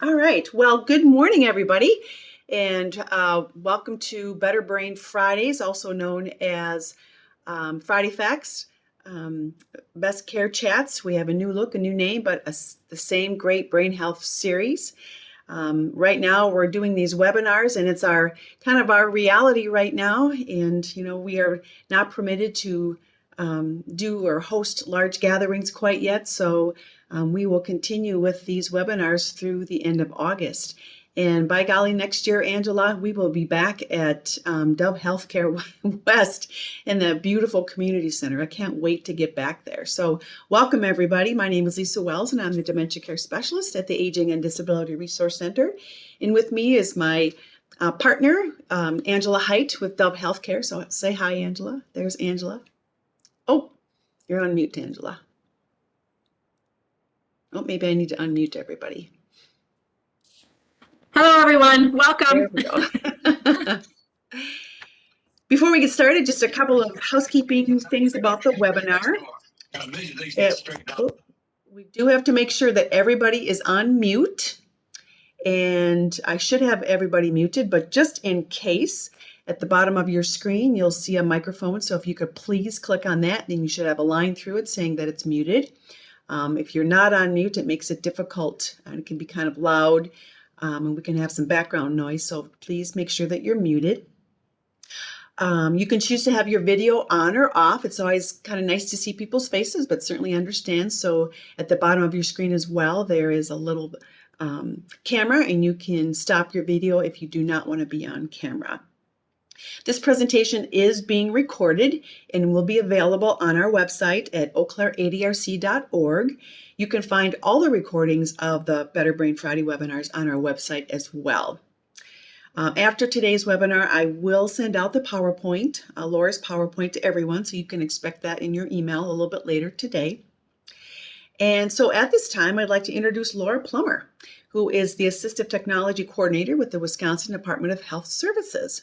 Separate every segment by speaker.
Speaker 1: All right. Well, good morning, everybody, and welcome to Better Brain Fridays, also known as Friday Facts, Best Care Chats. We have a new look, a new name, but the same great brain health series. Right now, we're doing these webinars, and it's our kind of our reality right now. And we are not permitted to do or host large gatherings quite yet, so we will continue with these webinars through the end of August. And by golly, next year, Angela, we will be back at Dove Healthcare West in the beautiful community center. I can't wait to get back there. So welcome, everybody. My name is Lisa Wells, and I'm the Dementia Care Specialist at the Aging and Disability Resource Center. And with me is my partner, Angela Height with Dove Healthcare. So say hi, Angela. There's Angela. Oh, you're on mute, Angela. Oh, maybe I need to unmute everybody.
Speaker 2: Hello, everyone. Welcome.
Speaker 1: There we go. Before we get started, just a couple of housekeeping things about the webinar. We do have to make sure that everybody is on mute. And I should have everybody muted, but just in case, at the bottom of your screen, you'll see a microphone. So if you could please click on that, then you should have a line through it saying that it's muted. If you're not on mute, it makes it difficult and it can be kind of loud and we can have some background noise. So please make sure that you're muted. You can choose to have your video on or off. It's always kind of nice to see people's faces, but certainly understand. So at the bottom of your screen as well, there is a little camera and you can stop your video if you do not want to be on camera. This presentation is being recorded and will be available on our website at eauclaireadrc.org. You can find all the recordings of the Better Brain Friday webinars on our website as well. After today's webinar, I will send out the PowerPoint, Laura's PowerPoint to everyone, so you can expect that in your email a little bit later today. And so at this time, I'd like to introduce Laura Plummer, who is the Assistive Technology Coordinator with the Wisconsin Department of Health Services.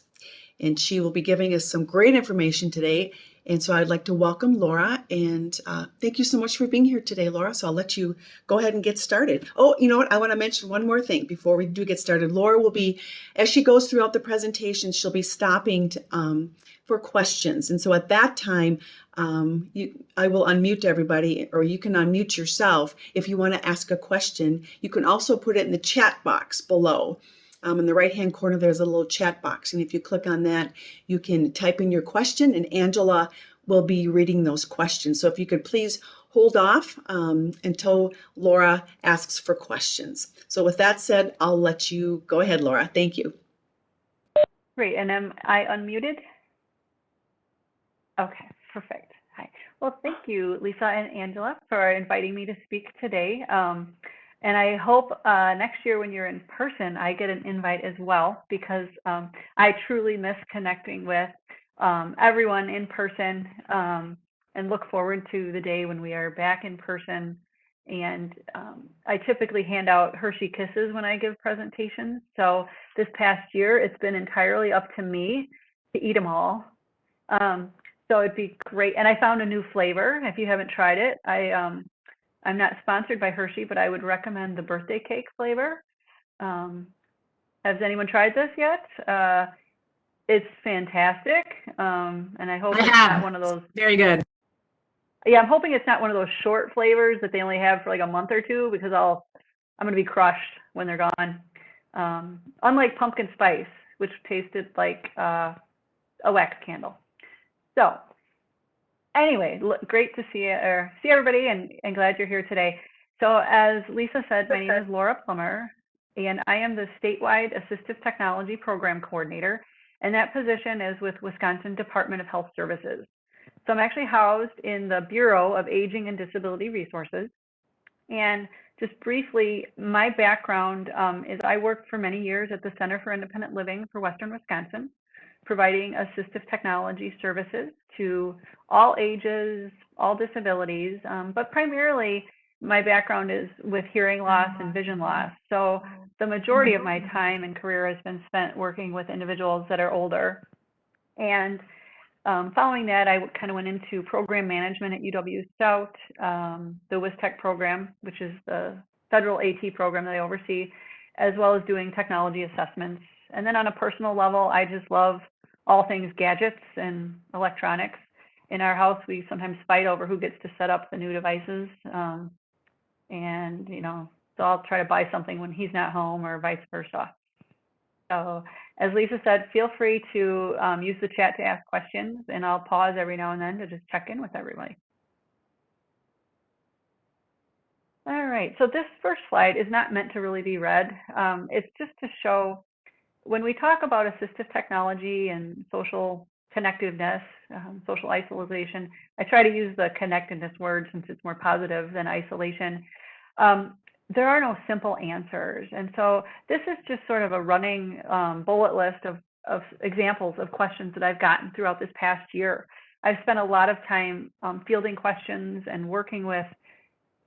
Speaker 1: And she will be giving us some great information today. And so I'd like to welcome Laura, and thank you so much for being here today, Laura. So I'll let you go ahead and get started. Oh, you know what? I want to mention one more thing before we do get started. Laura will be, as she goes throughout the presentation, she'll be stopping for questions. And so at that time, I will unmute everybody, or you can unmute yourself if you want to ask a question. You can also put it in the chat box below. In the right-hand corner, there's a little chat box, and if you click on that, you can type in your question, and Angela will be reading those questions. So if you could please hold off until Laura asks for questions. So with that said, I'll let you go ahead, Laura. Thank you.
Speaker 3: Great, and am I unmuted? Okay, perfect. Hi. Well, thank you, Lisa and Angela, for inviting me to speak today. And I hope next year when you're in person, I get an invite as well, because I truly miss connecting with everyone in person and look forward to the day when we are back in person. And I typically hand out Hershey Kisses when I give presentations. So this past year, it's been entirely up to me to eat them all. So it'd be great. And I found a new flavor. If you haven't tried it, I'm not sponsored by Hershey, but I would recommend the birthday cake flavor. Has anyone tried this yet? It's fantastic. And I hope it's not one of those.
Speaker 2: Very good.
Speaker 3: Yeah, I'm hoping it's not one of those short flavors that they only have for like a month or two, because I'm going to be crushed when they're gone. Unlike pumpkin spice, which tasted like a wax candle. So anyway, great to see everybody, and glad you're here today. So as Lisa said, my name is Laura Plummer, and I am the statewide Assistive Technology Program Coordinator, and that position is with Wisconsin Department of Health Services. So I'm actually housed in the Bureau of Aging and Disability Resources. And just briefly, my background is I worked for many years at the Center for Independent Living for Western Wisconsin, providing assistive technology services to all ages, all disabilities, but primarily my background is with hearing loss and vision loss. So the majority of my time and career has been spent working with individuals that are older. And following that, I kind of went into program management at UW-Stout, the WISTEC program, which is the federal AT program that I oversee, as well as doing technology assessments. And then on a personal level, I just love all things gadgets and electronics. In our house, we sometimes fight over who gets to set up the new devices. And, so I'll try to buy something when he's not home or vice versa. So as Lisa said, feel free to use the chat to ask questions, and I'll pause every now and then to just check in with everybody. All right, so this first slide is not meant to really be read. It's just to show when we talk about assistive technology and social connectiveness, social isolation, I try to use the connectedness word since it's more positive than isolation. There are no simple answers. And so this is just sort of a running bullet list of examples of questions that I've gotten throughout this past year. I've spent a lot of time fielding questions and working with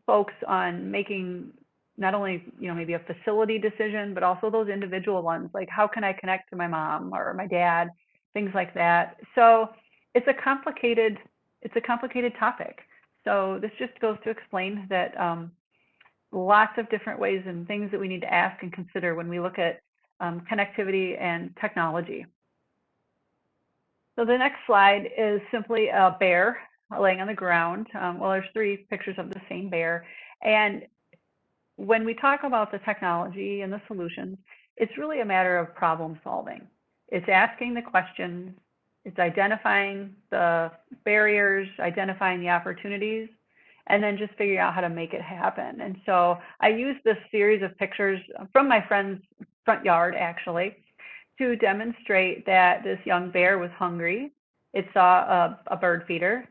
Speaker 3: folks on making not only, maybe a facility decision, but also those individual ones, like how can I connect to my mom or my dad, things like that. So it's a complicated topic. So this just goes to explain that lots of different ways and things that we need to ask and consider when we look at connectivity and technology. So the next slide is simply a bear laying on the ground. Well, there's 3 pictures of the same bear. And when we talk about the technology and the solutions, it's really a matter of problem solving. It's asking the questions, it's identifying the barriers, identifying the opportunities, and then just figuring out how to make it happen. And so I used this series of pictures from my friend's front yard, actually, to demonstrate that this young bear was hungry. It saw a bird feeder,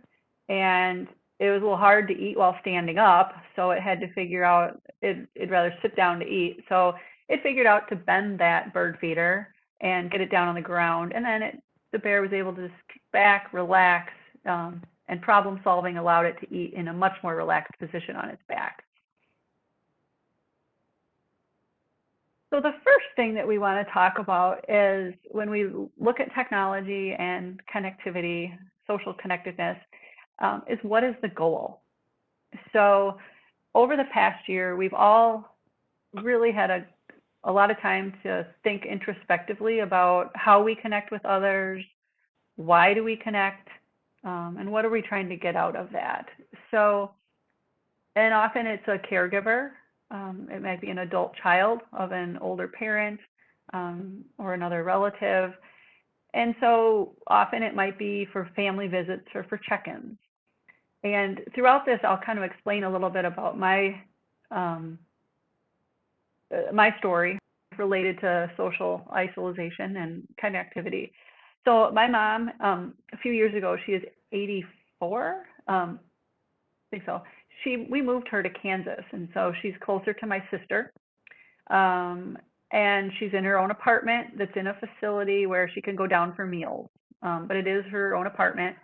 Speaker 3: and it was a little hard to eat while standing up, so it had to figure out it'd rather sit down to eat. So it figured out to bend that bird feeder and get it down on the ground, and then the bear was able to just kick back, relax, and problem solving allowed it to eat in a much more relaxed position on its back. So the first thing that we want to talk about is when we look at technology and connectivity, social connectedness, is what is the goal? So over the past year, we've all really had a lot of time to think introspectively about how we connect with others, why do we connect, and what are we trying to get out of that? So, and often it's a caregiver. It might be an adult child of an older parent or another relative. And so often it might be for family visits or for check-ins. And throughout this, I'll kind of explain a little bit about my story related to social isolation and connectivity. So my mom, a few years ago, she is 84, I think so. We moved her to Kansas, and so she's closer to my sister. And she's in her own apartment that's in a facility where she can go down for meals. But it is her own apartment.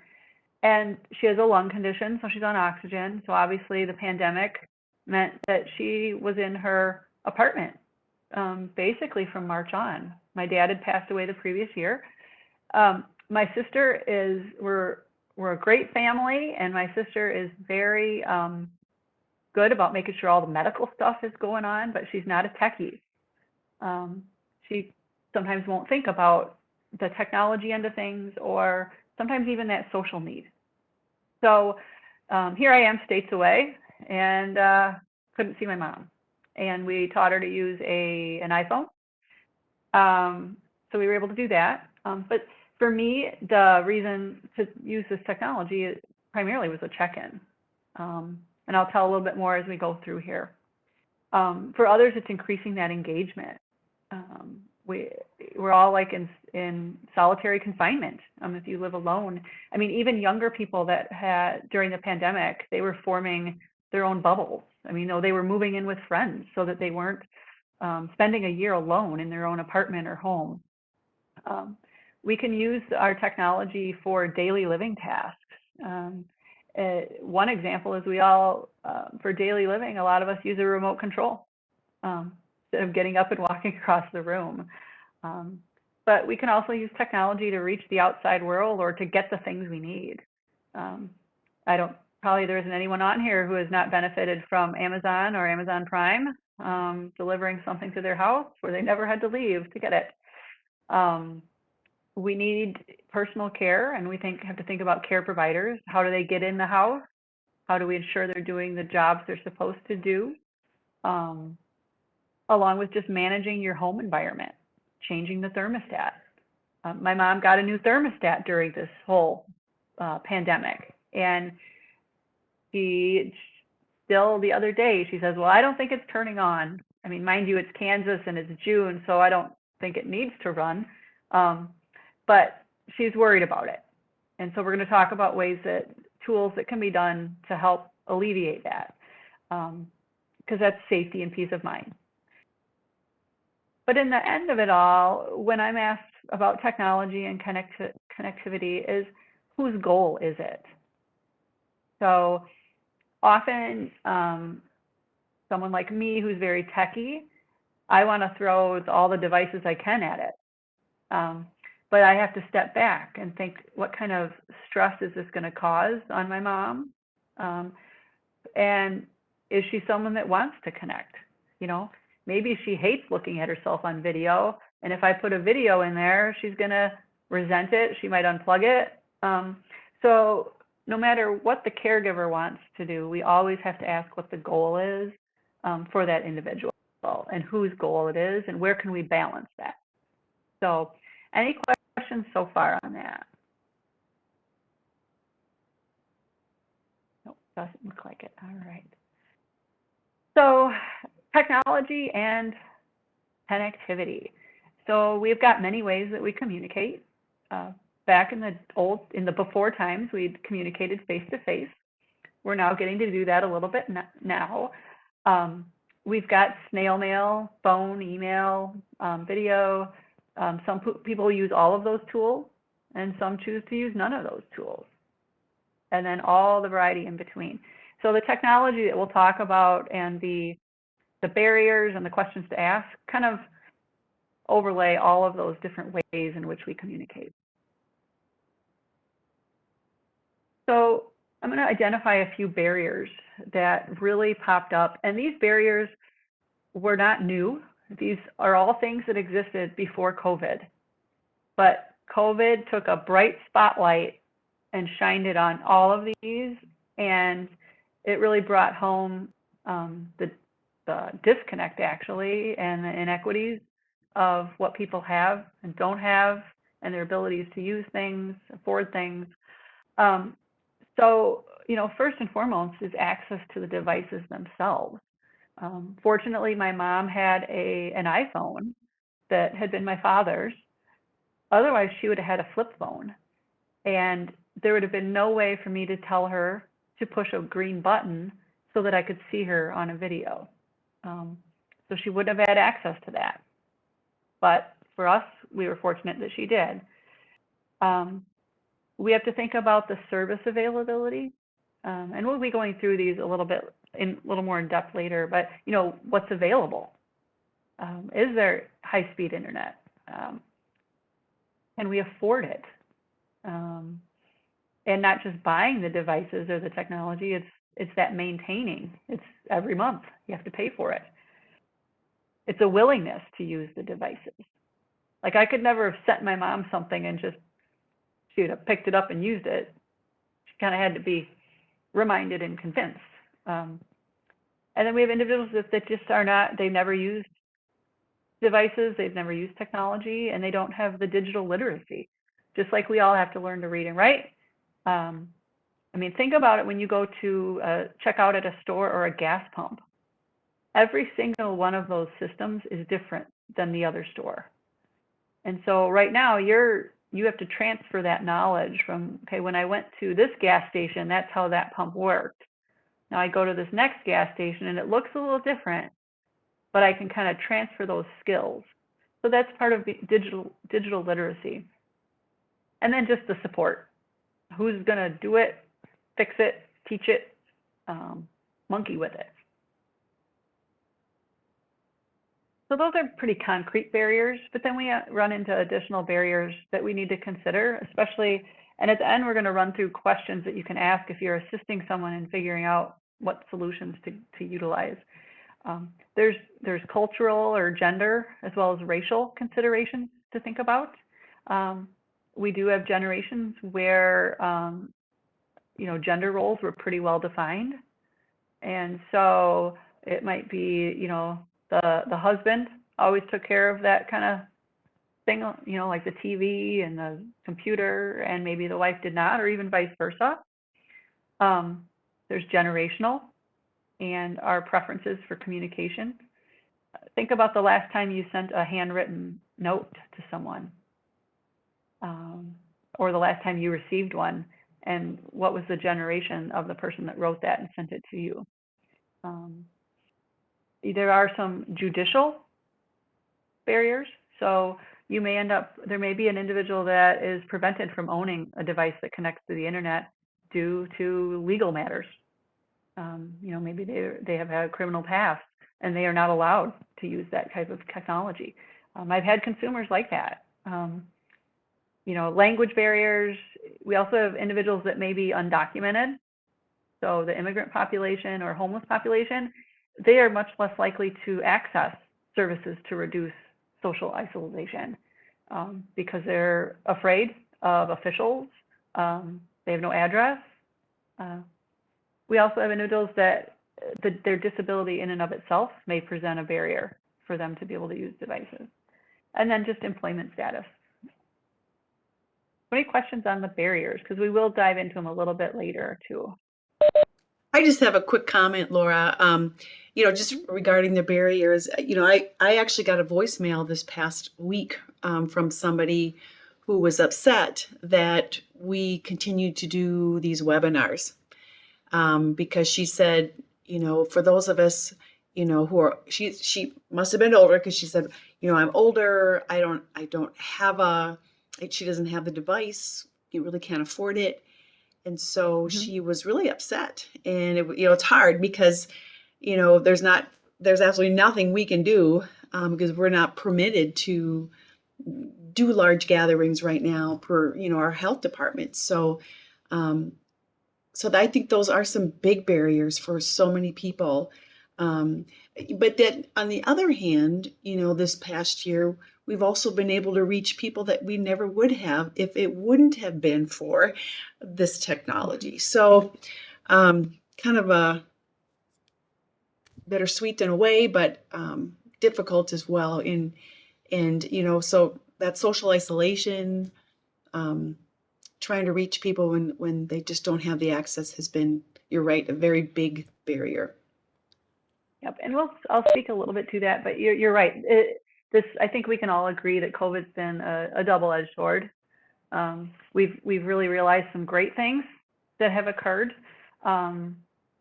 Speaker 3: And she has a lung condition, so she's on oxygen. So obviously the pandemic meant that she was in her apartment basically from March on. My dad had passed away the previous year. My sister we're a great family, and my sister is very good about making sure all the medical stuff is going on, but she's not a techie. She sometimes won't think about the technology end of things, or sometimes even that social need. So here I am states away, and couldn't see my mom. And we taught her to use an iPhone. So we were able to do that. But for me, the reason to use this technology primarily was a check-in. And I'll tell a little bit more as we go through here. For others, it's increasing that engagement. We're all like in solitary confinement if you live alone. I mean, even younger people that had during the pandemic, they were forming their own bubbles. I mean, they were moving in with friends so that they weren't spending a year alone in their own apartment or home. We can use our technology for daily living tasks. One example is we all, for daily living, a lot of us use a remote control instead of getting up and walking across the room. But we can also use technology to reach the outside world or to get the things we need. Probably there isn't anyone on here who has not benefited from Amazon or Amazon Prime. delivering something to their house where they never had to leave to get it. We need personal care, and we have to think about care providers. How do they get in the house? How do we ensure they're doing the jobs they're supposed to do? Along with just managing your home environment, changing the thermostat. My mom got a new thermostat during this whole pandemic, and she still the other day, she says, well, I don't think it's turning on. I mean, mind you, it's Kansas and it's June, so I don't think it needs to run. But she's worried about it. And so we're going to talk about tools that can be done to help alleviate that, because that's safety and peace of mind. But in the end of it all, when I'm asked about technology and connectivity, is whose goal is it? So often, someone like me who's very techie, I want to throw all the devices I can at it. But I have to step back and think, what kind of stress is this going to cause on my mom? And is she someone that wants to connect? Maybe she hates looking at herself on video. And if I put a video in there, she's going to resent it. She might unplug it. So no matter what the caregiver wants to do, we always have to ask what the goal is for that individual, and whose goal it is, and where can we balance that. So any questions so far on that? Nope, doesn't look like it. All right. So technology and connectivity. So we've got many ways that we communicate. Back in the before times, we'd communicated face to face. We're now getting to do that a little bit now. We've got snail mail, phone, email, video. Some people use all of those tools, and some choose to use none of those tools. And then all the variety in between. So the technology that we'll talk about and the barriers and the questions to ask kind of overlay all of those different ways in which we communicate. So I'm going to identify a few barriers that really popped up. And these barriers were not new. These are all things that existed before COVID. But COVID took a bright spotlight and shined it on all of these. And it really brought home the disconnect, actually, and the inequities of what people have and don't have, and their abilities to use things, afford things. So, first and foremost is access to the devices themselves. Fortunately, my mom had an iPhone that had been my father's. Otherwise, she would have had a flip phone. And there would have been no way for me to tell her to push a green button so that I could see her on a video. So she wouldn't have had access to that. But for us, we were fortunate that she did. We have to think about the service availability. And we'll be going through these a little more in depth later, but what's available? Is there high-speed internet? Can we afford it? And not just buying the devices or the technology, it's that maintaining. It's every month, you have to pay for it. It's a willingness to use the devices. Like, I could never have sent my mom something and she would have picked it up and used it. She kind of had to be reminded and convinced. And then we have individuals that just are not, they've never used devices, they've never used technology, and they don't have the digital literacy, just like we all have to learn to read and write. Think about it when you go to check out at a store or a gas pump. Every single one of those systems is different than the other store. And so right now, you have to transfer that knowledge from, okay, when I went to this gas station, that's how that pump worked. Now I go to this next gas station and it looks a little different, but I can kind of transfer those skills. So that's part of digital literacy. And then just the support. Who's going to do it, fix it, teach it, monkey with it. So those are pretty concrete barriers, but then we run into additional barriers that we need to consider, especially, and at the end, we're going to run through questions that you can ask if you're assisting someone in figuring out what solutions to utilize. There's cultural or gender as well as racial considerations to think about. We do have generations where gender roles were pretty well defined, and so it might be the husband always took care of that kind of thing, like the TV and the computer, and maybe the wife did not, or even vice versa. There's generational and our preferences for communication. Think about the last time you sent a handwritten note to someone, or the last time you received one, and what was the generation of the person that wrote that and sent it to you. There are some judicial barriers. So you may there may be an individual that is prevented from owning a device that connects to the internet due to legal matters. Maybe they have had a criminal past and they are not allowed to use that type of technology. I've had consumers like that. Language barriers. We also have individuals that may be undocumented. So the immigrant population or homeless population, they are much less likely to access services to reduce social isolation because they're afraid of officials. They have no address. We also have individuals that their disability in and of itself may present a barrier for them to be able to use devices. And then just employment status. Any questions on the barriers? Because we will dive into them a little bit later too.
Speaker 1: I just have a quick comment, Laura. Just regarding the barriers, I actually got a voicemail this past week from somebody who was upset that we continued to do these webinars because she said, for those of us, who are, she must have been older because she said, I'm older. I don't have she doesn't have the device. You really can't afford it. And so she was really upset, and it's hard because, there's absolutely nothing we can do because we're not permitted to do large gatherings right now per, our health department. So, I think those are some big barriers for so many people. But then on the other hand, this past year, we've also been able to reach people that we never would have if it wouldn't have been for this technology. So kind of a bittersweet in a way, but difficult as well. So that social isolation, trying to reach people when they just don't have the access has been, you're right, a very big barrier.
Speaker 3: Yep, and I'll speak a little bit to that, but you're right. I think we can all agree that COVID's been a double-edged sword. We've really realized some great things that have occurred, and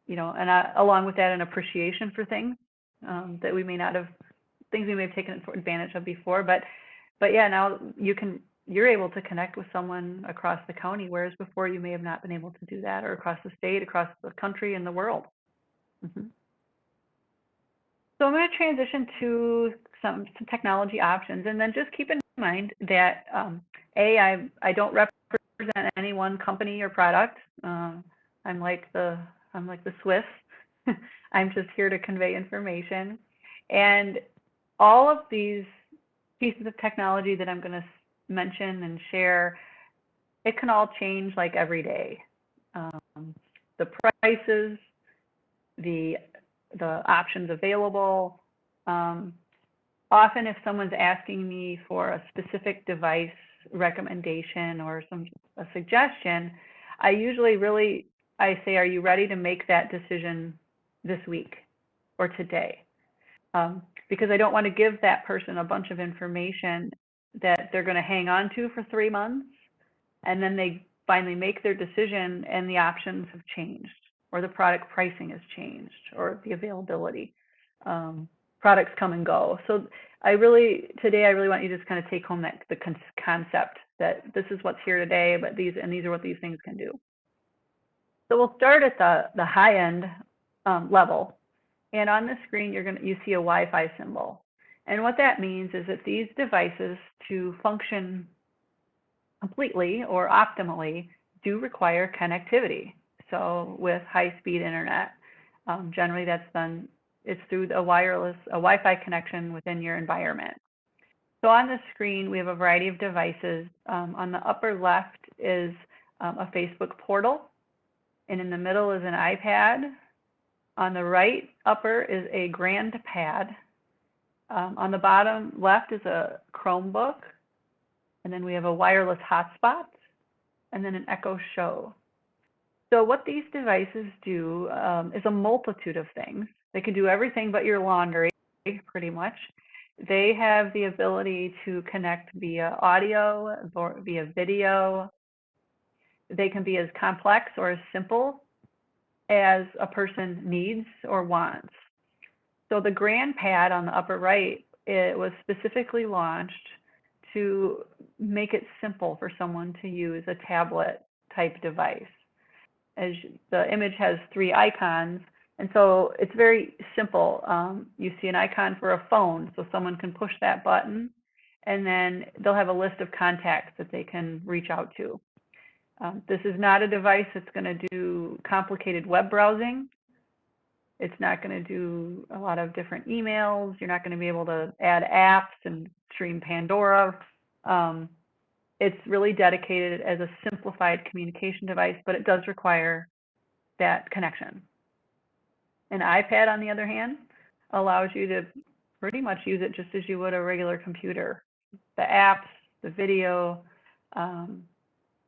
Speaker 3: along with that, an appreciation for things that we may not have, things we may have taken advantage of before. But yeah, now you're able to connect with someone across the county, whereas before you may have not been able to do that, or across the state, across the country, and the world. So I'm going to transition to some technology options, and then just keep in mind that I don't represent any one company or product. I'm like the Swiss. I'm just here to convey information, and all of these pieces of technology that I'm going to mention and share, it can all change like every day. The prices, the options available. Often if someone's asking me for a specific device recommendation or a suggestion, I usually I say, are you ready to make that decision this week or today? Because I don't want to give that person a bunch of information that they're going to hang on to for 3 months, and then they finally make their decision and the options have changed, or the product pricing has changed, or the availability. Products come and go. So today I really want you to just kind of take home the concept that this is what's here today, but these are what these things can do. So we'll start at the high end level, and on the screen you see a Wi-Fi symbol, and what that means is that these devices, to function completely or optimally, do require connectivity. So with high-speed internet, generally that's done It's through a Wi-Fi connection within your environment. So on the screen, we have a variety of devices. On the upper left is a Facebook portal, and in the middle is an iPad. On the right upper is a GrandPad. On the bottom left is a Chromebook, and then we have a wireless hotspot, and then an Echo Show. So what these devices do is a multitude of things. They can do everything but your laundry, pretty much. They have the ability to connect via audio or via video. They can be as complex or as simple as a person needs or wants. So the GrandPad on the upper right, it was specifically launched to make it simple for someone to use a tablet type device. As the image has 3 icons, and so it's very simple. You see an icon for a phone, so someone can push that button, and then they'll have a list of contacts that they can reach out to. This is not a device that's going to do complicated web browsing. It's not going to do a lot of different emails. You're not going to be able to add apps and stream Pandora. It's really dedicated as a simplified communication device, but it does require that connection. An iPad, on the other hand, allows you to pretty much use it just as you would a regular computer. The apps, the video,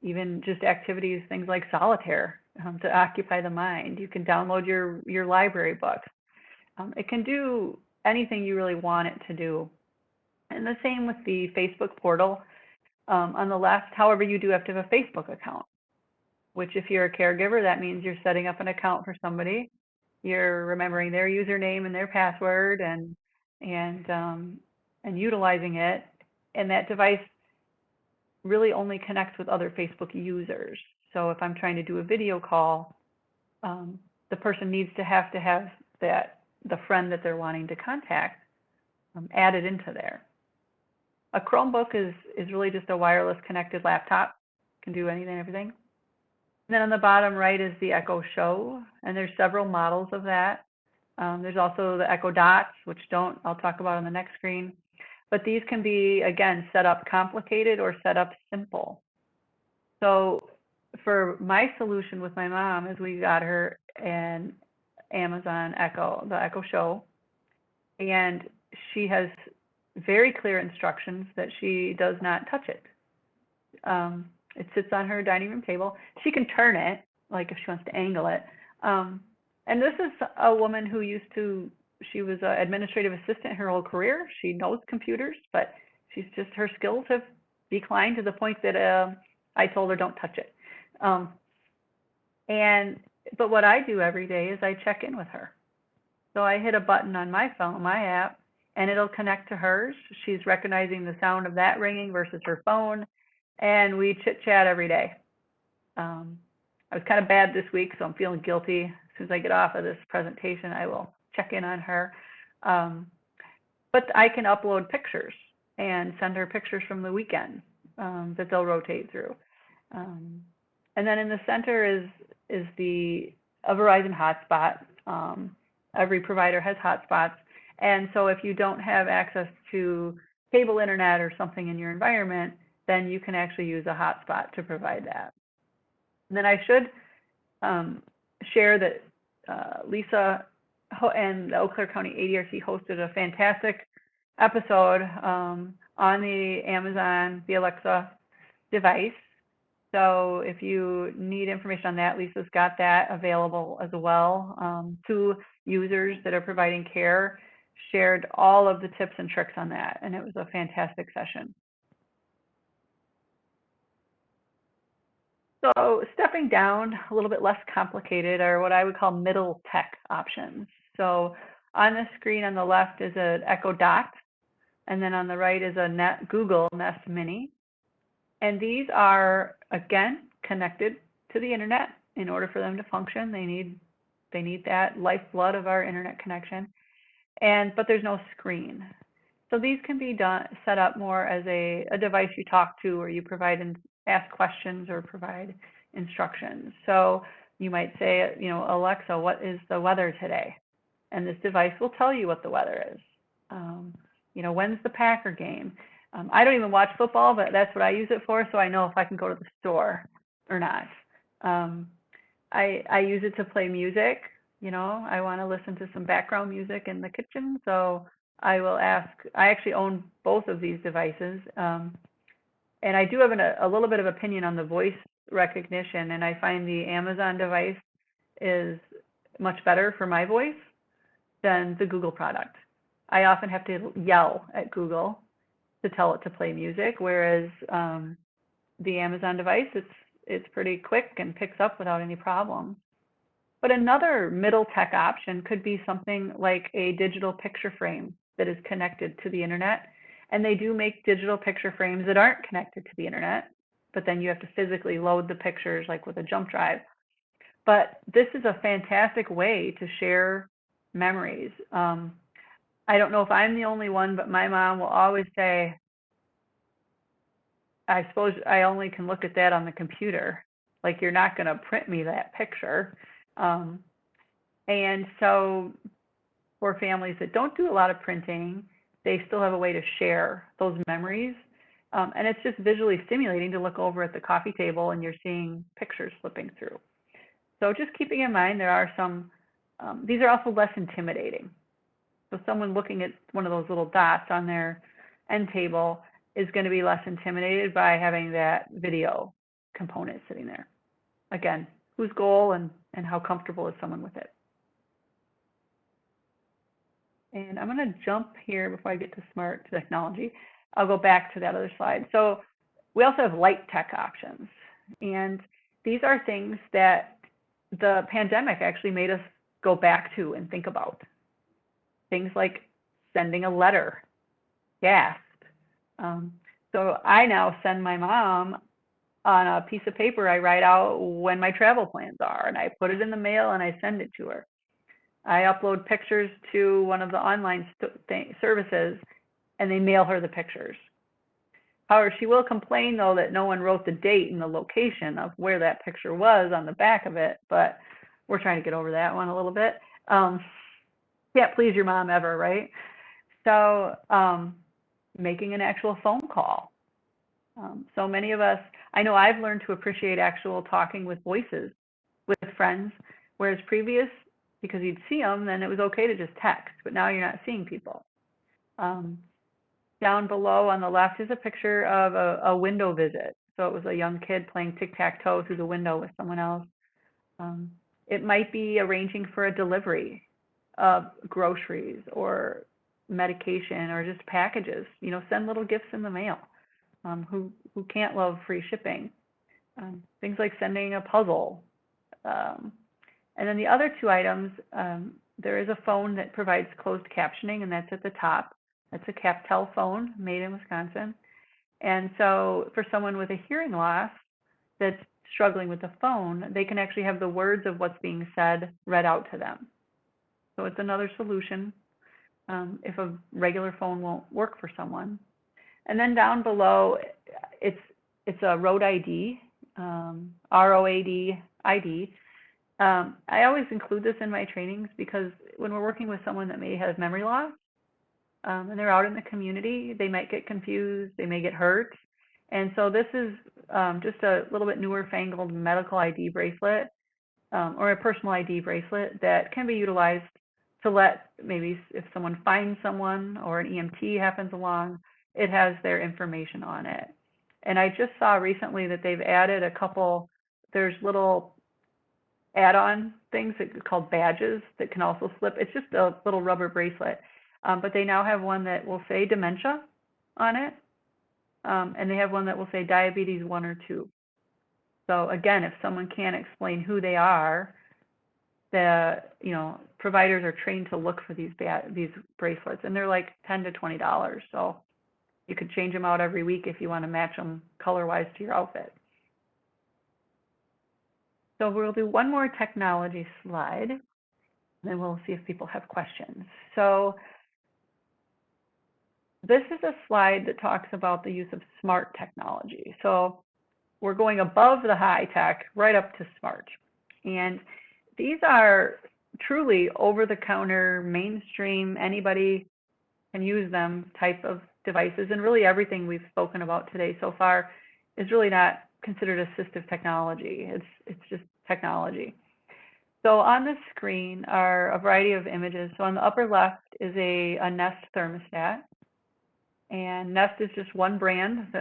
Speaker 3: even just activities, things like solitaire to occupy the mind. You can download your library books. It can do anything you really want it to do. And the same with the Facebook portal. On the left, however, you do have to have a Facebook account, which if you're a caregiver, that means you're setting up an account for somebody. You're remembering their username and their password and utilizing it. And that device really only connects with other Facebook users. So if I'm trying to do a video call, the person needs to have the friend that they're wanting to contact added into there. A Chromebook is really just a wireless connected laptop. Can do anything and everything. And then on the bottom right is the Echo Show, and there's several models of that. There's also the Echo Dots, which I'll talk about on the next screen. But these can be, again, set up complicated or set up simple. So for my solution with my mom is we got her an Amazon Echo, the Echo Show, and she has very clear instructions that she does not touch it. It sits on her dining room table. She can turn it, like if she wants to angle it. And this is a woman who she was an administrative assistant her whole career. She knows computers, but her skills have declined to the point that I told her don't touch it. But what I do every day is I check in with her. So I hit a button on my phone, my app, and it'll connect to hers. She's recognizing the sound of that ringing versus her phone, and we chit chat every day. I was kind of bad this week, so I'm feeling guilty. As soon as I get off of this presentation, I will check in on her. But I can upload pictures and send her pictures from the weekend that they'll rotate through. And then in the center is a Verizon hotspot. Every provider has hotspots. And so if you don't have access to cable internet or something in your environment, then you can actually use a hotspot to provide that. And then I should share that Lisa and the Eau Claire County ADRC hosted a fantastic episode on the Amazon, the Alexa device. So if you need information on that, Lisa's got that available as well. 2 users that are providing care shared all of the tips and tricks on that, and it was a fantastic session. So stepping down, a little bit less complicated, are what I would call middle tech options. So on the screen on the left is an Echo Dot, and then on the right is a Google Nest Mini. And these are, again, connected to the internet. In order for them to function, they need that lifeblood of our internet connection. But there's no screen. So these can be set up more as a device you talk to, or you provide and ask questions or provide instructions. So you might say, Alexa, what is the weather today? and this device will tell you what the weather is. You know, when's the Packer game? I don't even watch football, but that's what I use it for, so I know if I can go to the store or not. I use it to play music. You know, I want to listen to some background music in the kitchen, so I will ask. I actually own both of these devices, and I do have a little bit of opinion on the voice recognition, and I find the Amazon device is much better for my voice than the Google product. I often have to yell at Google to tell it to play music, whereas the Amazon device, it's pretty quick and picks up without any problem. But another middle tech option could be something like a digital picture frame that is connected to the internet. And they do make digital picture frames that aren't connected to the internet, but then you have to physically load the pictures like with a jump drive. But this is a fantastic way to share memories. I don't know if I'm the only one, but my mom will always say, I suppose I only can look at that on the computer. Like, you're not going to print me that picture. And so for families that don't do a lot of printing, they still have a way to share those memories. And it's just visually stimulating to look over at the coffee table and you're seeing pictures flipping through. So just keeping in mind, there are some, these are also less intimidating. So someone looking at one of those little dots on their end table is going to be less intimidated by having that video component sitting there. Again, whose goal and how comfortable is someone with it? And I'm going to jump here before I get to smart technology. I'll go back to that other slide. So we also have light tech options. And these are things that the pandemic actually made us go back to and think about. Things like sending a letter, gasped. So I now send my mom on a piece of paper I write out when my travel plans are, and I put it in the mail and I send it to her. I upload pictures to one of the online services and they mail her the pictures. However, she will complain though that no one wrote the date and the location of where that picture was on the back of it, but we're trying to get over that one a little bit. Can't please your mom ever, right? So making an actual phone call. So many of us, I know I've learned to appreciate actual talking with voices with friends, whereas previous, because you'd see them, then it was okay to just text, but now you're not seeing people. Down below on the left is a picture of a window visit. So it was a young kid playing tic-tac-toe through the window with someone else. It might be arranging for a delivery of groceries or medication or just packages. You know, send little gifts in the mail. Who can't love free shipping? Things like sending a puzzle. And then the other two items, there is a phone that provides closed captioning, and that's at the top. That's a Captel phone made in Wisconsin. And so for someone with a hearing loss that's struggling with the phone, they can actually have the words of what's being said read out to them. So it's another solution if a regular phone won't work for someone. And then down below, it's a Road ID, ROAD ID. I always include this in my trainings because when we're working with someone that may have memory loss and they're out in the community, they might get confused, they may get hurt. And so this is just a little bit newer fangled medical ID bracelet or a personal ID bracelet that can be utilized to let maybe if someone finds someone or an EMT happens along, it has their information on it. And I just saw recently that they've added a couple, there's little add-on things that are called badges that can also slip. It's just a little rubber bracelet. But they now have one that will say dementia on it. And they have one that will say diabetes 1 or 2. So again, if someone can't explain who they are, the providers are trained to look for these bracelets, and they're like $10 to $20. So you could change them out every week if you want to match them color-wise to your outfit. So we'll do one more technology slide, and then we'll see if people have questions. So this is a slide that talks about the use of smart technology. So we're going above the high tech right up to smart. And these are truly over-the-counter, mainstream, anybody can use them type of devices. And really everything we've spoken about today so far is really not considered assistive technology. It's just technology. So on the screen are a variety of images. So on the upper left is a Nest thermostat. And Nest is just one brand.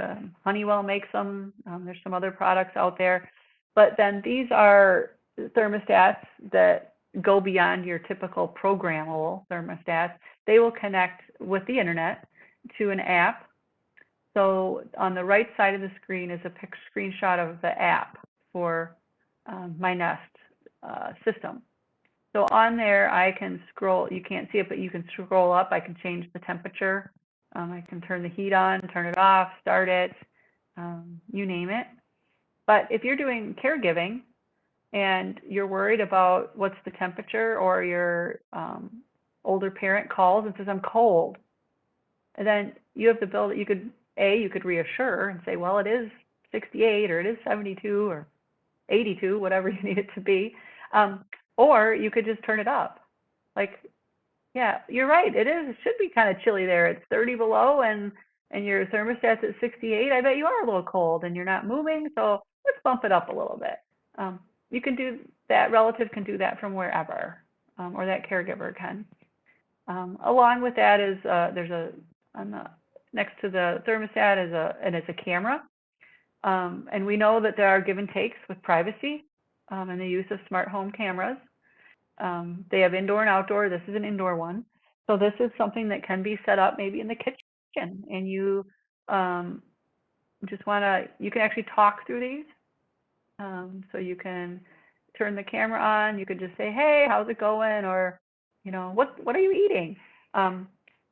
Speaker 3: Honeywell makes them. There's some other products out there. But then these are thermostats that go beyond your typical programmable thermostats. They will connect with the internet to an app. So on the right side of the screen is a screenshot of the app for my Nest system. So on there, I can scroll. You can't see it, but you can scroll up. I can change the temperature. I can turn the heat on, turn it off, start it, you name it. But if you're doing caregiving and you're worried about what's the temperature, or your older parent calls and says, I'm cold, and then you have the ability, you could reassure and say, well, it is 68 or it is 72 or 82, whatever you need it to be. Or you could just turn it up. Like, yeah, you're right. It should be kind of chilly there. It's 30 below and your thermostat's at 68. I bet you are a little cold and you're not moving. So let's bump it up a little bit. You can do that. Relative can do that from wherever, or that caregiver can. Along with that is next to the thermostat is a camera. And we know that there are give and takes with privacy and the use of smart home cameras. They have indoor and outdoor. This is an indoor one. So this is something that can be set up maybe in the kitchen, and you you can actually talk through these. So you can turn the camera on. You could just say, hey, how's it going? Or, what are you eating? From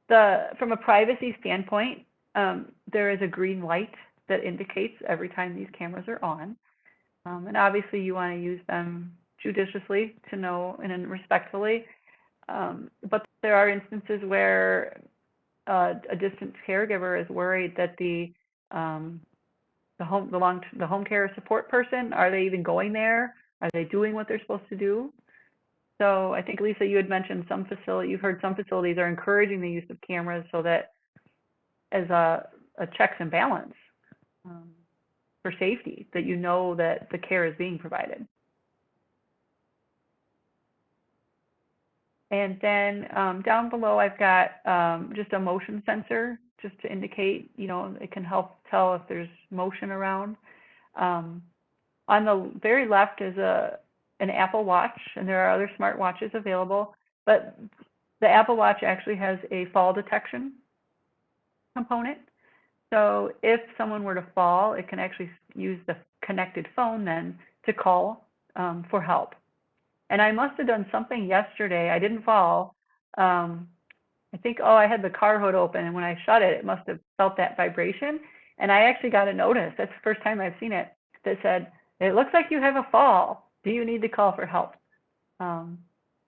Speaker 3: a privacy standpoint, there is a green light that indicates every time these cameras are on. And obviously you want to use them judiciously to know and respectfully. But there are instances where a distant caregiver is worried that the home care support person, are they even going there? Are they doing what they're supposed to do? So I think, Lisa, you had mentioned you've heard some facilities are encouraging the use of cameras so that as a checks and balance for safety, that you know that the care is being provided. And then down below, I've got just a motion sensor, just to indicate, it can help tell if there's motion around. On the very left is an Apple Watch, and there are other smart watches available, but the Apple Watch actually has a fall detection component. So if someone were to fall, it can actually use the connected phone then to call for help. And I must have done something yesterday. I didn't fall. I think, I had the car hood open, and when I shut it, it must have felt that vibration. And I actually got a notice. That's the first time I've seen it, that said, it looks like you have a fall. Do you need to call for help? And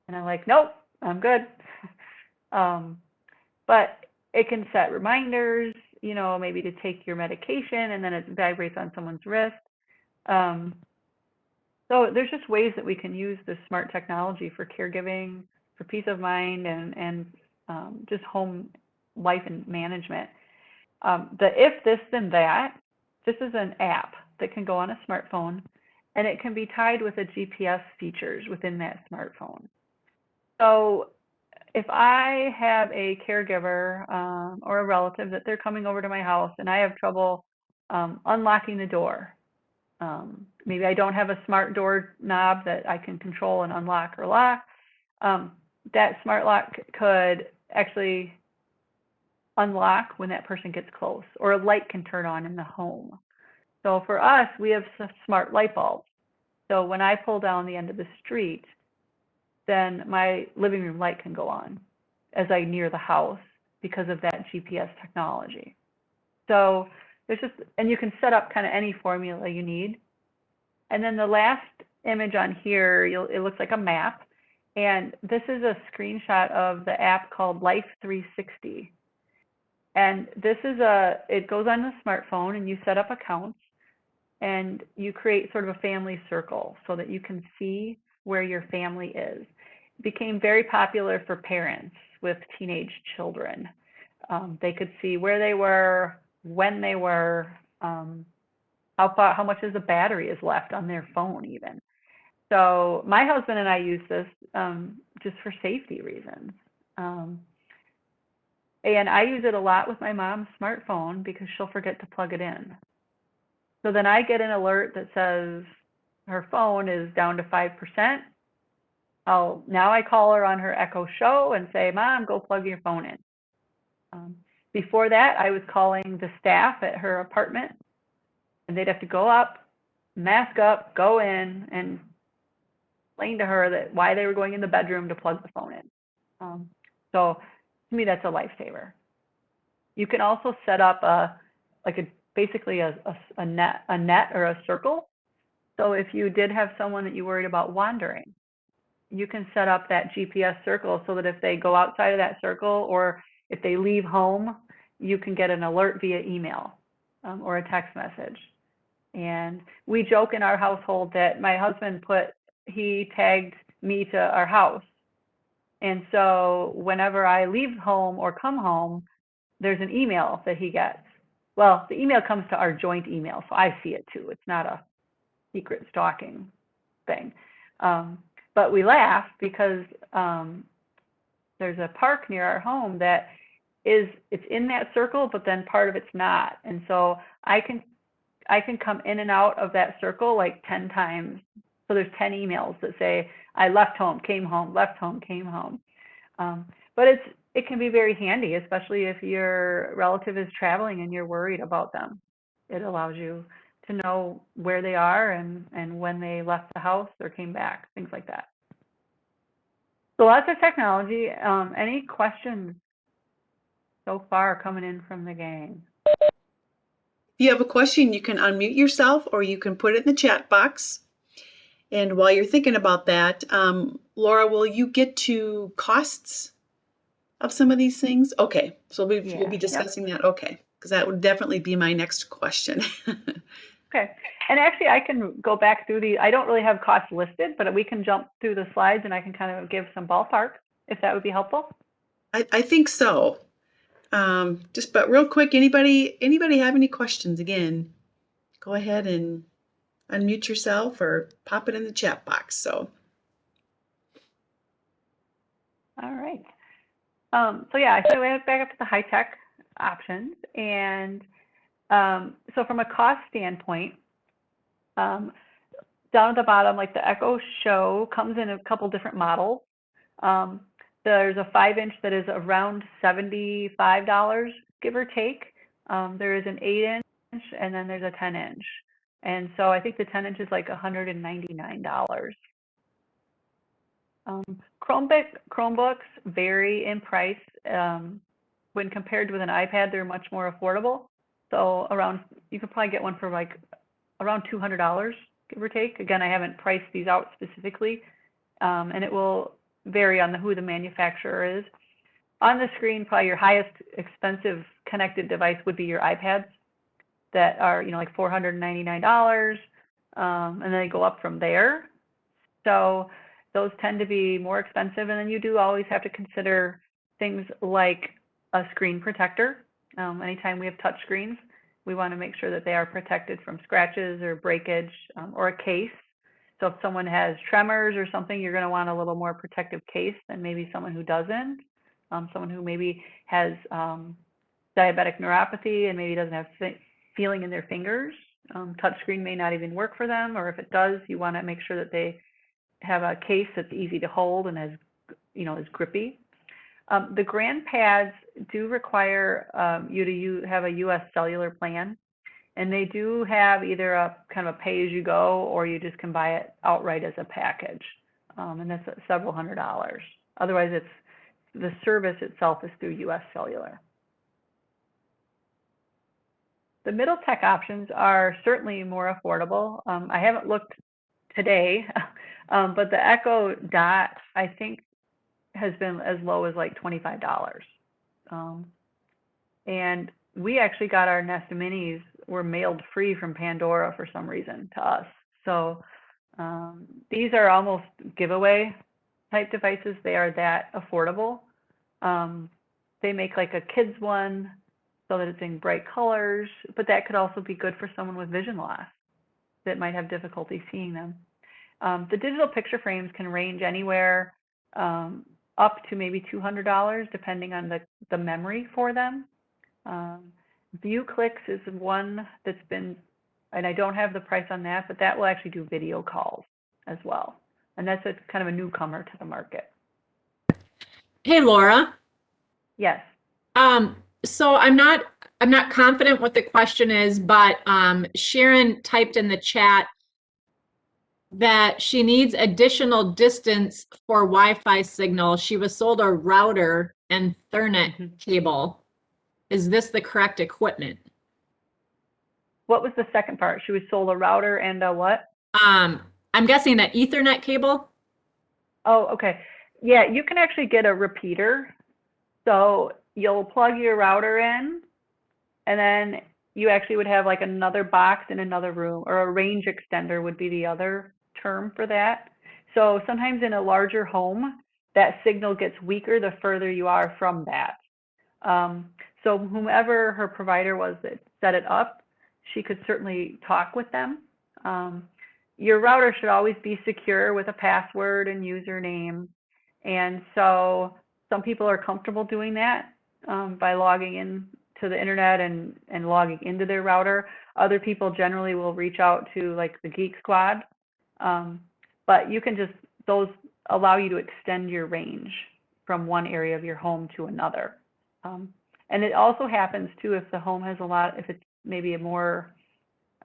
Speaker 3: I'm like, nope, I'm good. But it can set reminders, maybe to take your medication, and then it vibrates on someone's wrist. So there's just ways that we can use this smart technology for caregiving, for peace of mind, and just home life and management. The if this then that, this is an app that can go on a smartphone, and it can be tied with a GPS features within that smartphone. So if I have a caregiver or a relative that they're coming over to my house and I have trouble unlocking the door, maybe I don't have a smart door knob that I can control and unlock or lock, that smart lock could actually unlock when that person gets close, or a light can turn on in the home. So for us, we have smart light bulbs. So when I pull down the end of the street, then my living room light can go on as I near the house because of that GPS technology. So there's and you can set up kind of any formula you need. And then the last image on here, it looks like a map. And this is a screenshot of the app called Life 360. And this is it goes on the smartphone, and you set up accounts, and you create sort of a family circle so that you can see where your family is. became very popular for parents with teenage children. They could see where they were, when they were, how much of the battery is left on their phone even. So my husband and I use this just for safety reasons. And I use it a lot with my mom's smartphone because she'll forget to plug it in. So then I get an alert that says her phone is down to 5%. Now I call her on her Echo Show and say, Mom, go plug your phone in. Before that, I was calling the staff at her apartment, and they'd have to go up, mask up, go in, and explain to her that why they were going in the bedroom to plug the phone in. So to me, that's a lifesaver. You can also set up basically a net or a circle. So if you did have someone that you worried about wandering, you can set up that GPS circle so that if they go outside of that circle or if they leave home, you can get an alert via email or a text message. And we joke in our household that my husband he tagged me to our house. And so whenever I leave home or come home, there's an email that he gets. Well, the email comes to our joint email, so I see it too. It's not a secret stalking thing. But we laugh because there's a park near our home that it's in that circle, but then part of it's not. And so I can come in and out of that circle like 10 times. So there's 10 emails that say, I left home, came home, left home, came home. But it can be very handy, especially if your relative is traveling and you're worried about them. It allows you to know where they are and when they left the house or came back, things like that. So lots of technology. Any questions so far coming in from the gang?
Speaker 1: If you have a question, you can unmute yourself or you can put it in the chat box. And while you're thinking about that, Laura, will you get to costs of some of these things? Okay, so we'll be discussing that. Okay, because that would definitely be my next question.
Speaker 3: Okay, and actually I can go back through I don't really have costs listed, but we can jump through the slides and I can kind of give some ballpark if that would be helpful.
Speaker 1: I think so. But real quick, anybody have any questions? Again, go ahead and unmute yourself or pop it in the chat box. So.
Speaker 3: All right. So yeah, so we have back up to the high tech options, and so from a cost standpoint, down at the bottom, like the Echo Show comes in a couple different models. There's a 5-inch that is around $75, give or take. There is an 8-inch, and then there's a 10-inch. And so I think the 10-inch is like $199. Chromebooks vary in price. When compared with an iPad, they're much more affordable. So you could probably get one for like around $200, give or take. Again, I haven't priced these out specifically, and it will vary on who the manufacturer is. On the screen, probably your highest expensive connected device would be your iPads that are, like $499, and then they go up from there. So those tend to be more expensive, and then you do always have to consider things like a screen protector. Anytime we have touch screens, we want to make sure that they are protected from scratches or breakage, or a case. So if someone has tremors or something, you're going to want a little more protective case than maybe someone who doesn't. Someone who maybe has diabetic neuropathy and maybe doesn't have feeling in their fingers. Touchscreen may not even work for them, or if it does, you want to make sure that they have a case that's easy to hold and is grippy. The GrandPads do require you to have a US cellular plan, and they do have either a kind of a pay-as-you-go, or you just can buy it outright as a package, and that's several $100s. Otherwise, the service itself is through US Cellular. The middle tech options are certainly more affordable. I haven't looked today, but the Echo Dot, I think, has been as low as like $25. And we actually got our Nest Minis were mailed free from Pandora for some reason to us. So these are almost giveaway type devices, they are that affordable. They make like a kids one so that it's in bright colors, but that could also be good for someone with vision loss that might have difficulty seeing them. The digital picture frames can range anywhere up to maybe $200 depending on the memory for them. ViewClicks is one that's been, and I don't have the price on that, but that will actually do video calls as well. And that's a kind of a newcomer to the market.
Speaker 2: Hey, Laura.
Speaker 3: Yes.
Speaker 2: So I'm not confident what the question is, but Sharon typed in the chat that she needs additional distance for Wi-Fi signal. She was sold a router and Ethernet cable. Is this the correct equipment?
Speaker 3: What was the second part? She was sold a router and a what?
Speaker 2: I'm guessing that Ethernet cable.
Speaker 3: Oh, okay. Yeah, you can actually get a repeater. So you'll plug your router in, and then you actually would have like another box in another room, or a range extender would be the other term for that. So sometimes in a larger home, that signal gets weaker the further you are from that. So whomever her provider was that set it up, she could certainly talk with them. Your router should always be secure with a password and username. And so some people are comfortable doing that by logging in to the internet and logging into their router. Other people generally will reach out to like the Geek Squad. But you can just, those allow you to extend your range from one area of your home to another. And it also happens too if the home has a lot, if it's maybe a more,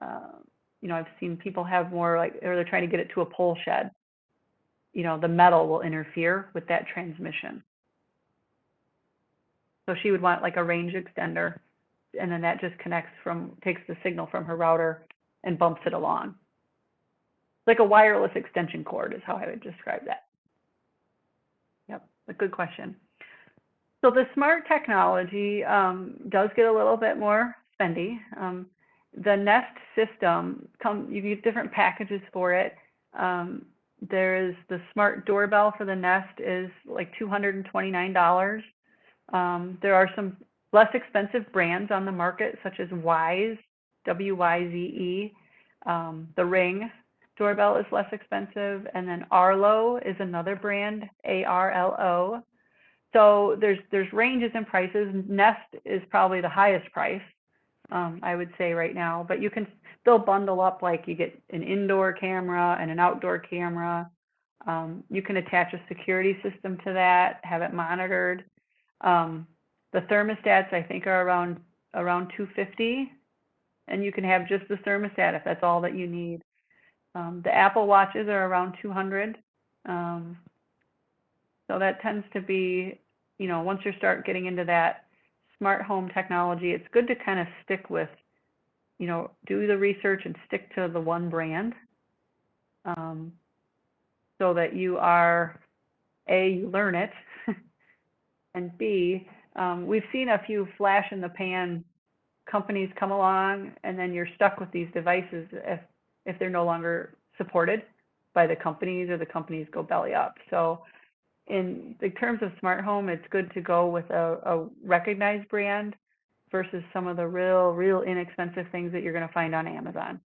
Speaker 3: you know, I've seen people have more like, or they're trying to get it to a pole shed. You know, the metal will interfere with that transmission. So she would want like a range extender, and then that just connects from, takes the signal from her router and bumps it along. Like a wireless extension cord is how I would describe that. Yep, a good question. So the smart technology does get a little bit more spendy. The Nest system, you get different packages for it. There is the smart doorbell for the Nest is like $229. There are some less expensive brands on the market, such as Wyze, W-Y-Z-E. The Ring doorbell is less expensive. And then Arlo is another brand, A-R-L-O. So there's ranges in prices. Nest is probably the highest price, I would say right now, but you can still bundle up, like you get an indoor camera and an outdoor camera. You can attach a security system to that, have it monitored. The thermostats I think are around $250, and you can have just the thermostat if that's all that you need. The Apple Watches are around $200. So that tends to be, you know, once you start getting into that smart home technology, it's good to kind of stick with, you know, do the research and stick to the one brand, so that you are, A, you learn it, and B, we've seen a few flash in the pan companies come along, and then you're stuck with these devices if they're no longer supported by the companies, or the companies go belly up. So in the terms of smart home, it's good to go with a recognized brand versus some of the real inexpensive things that you're going to find on Amazon.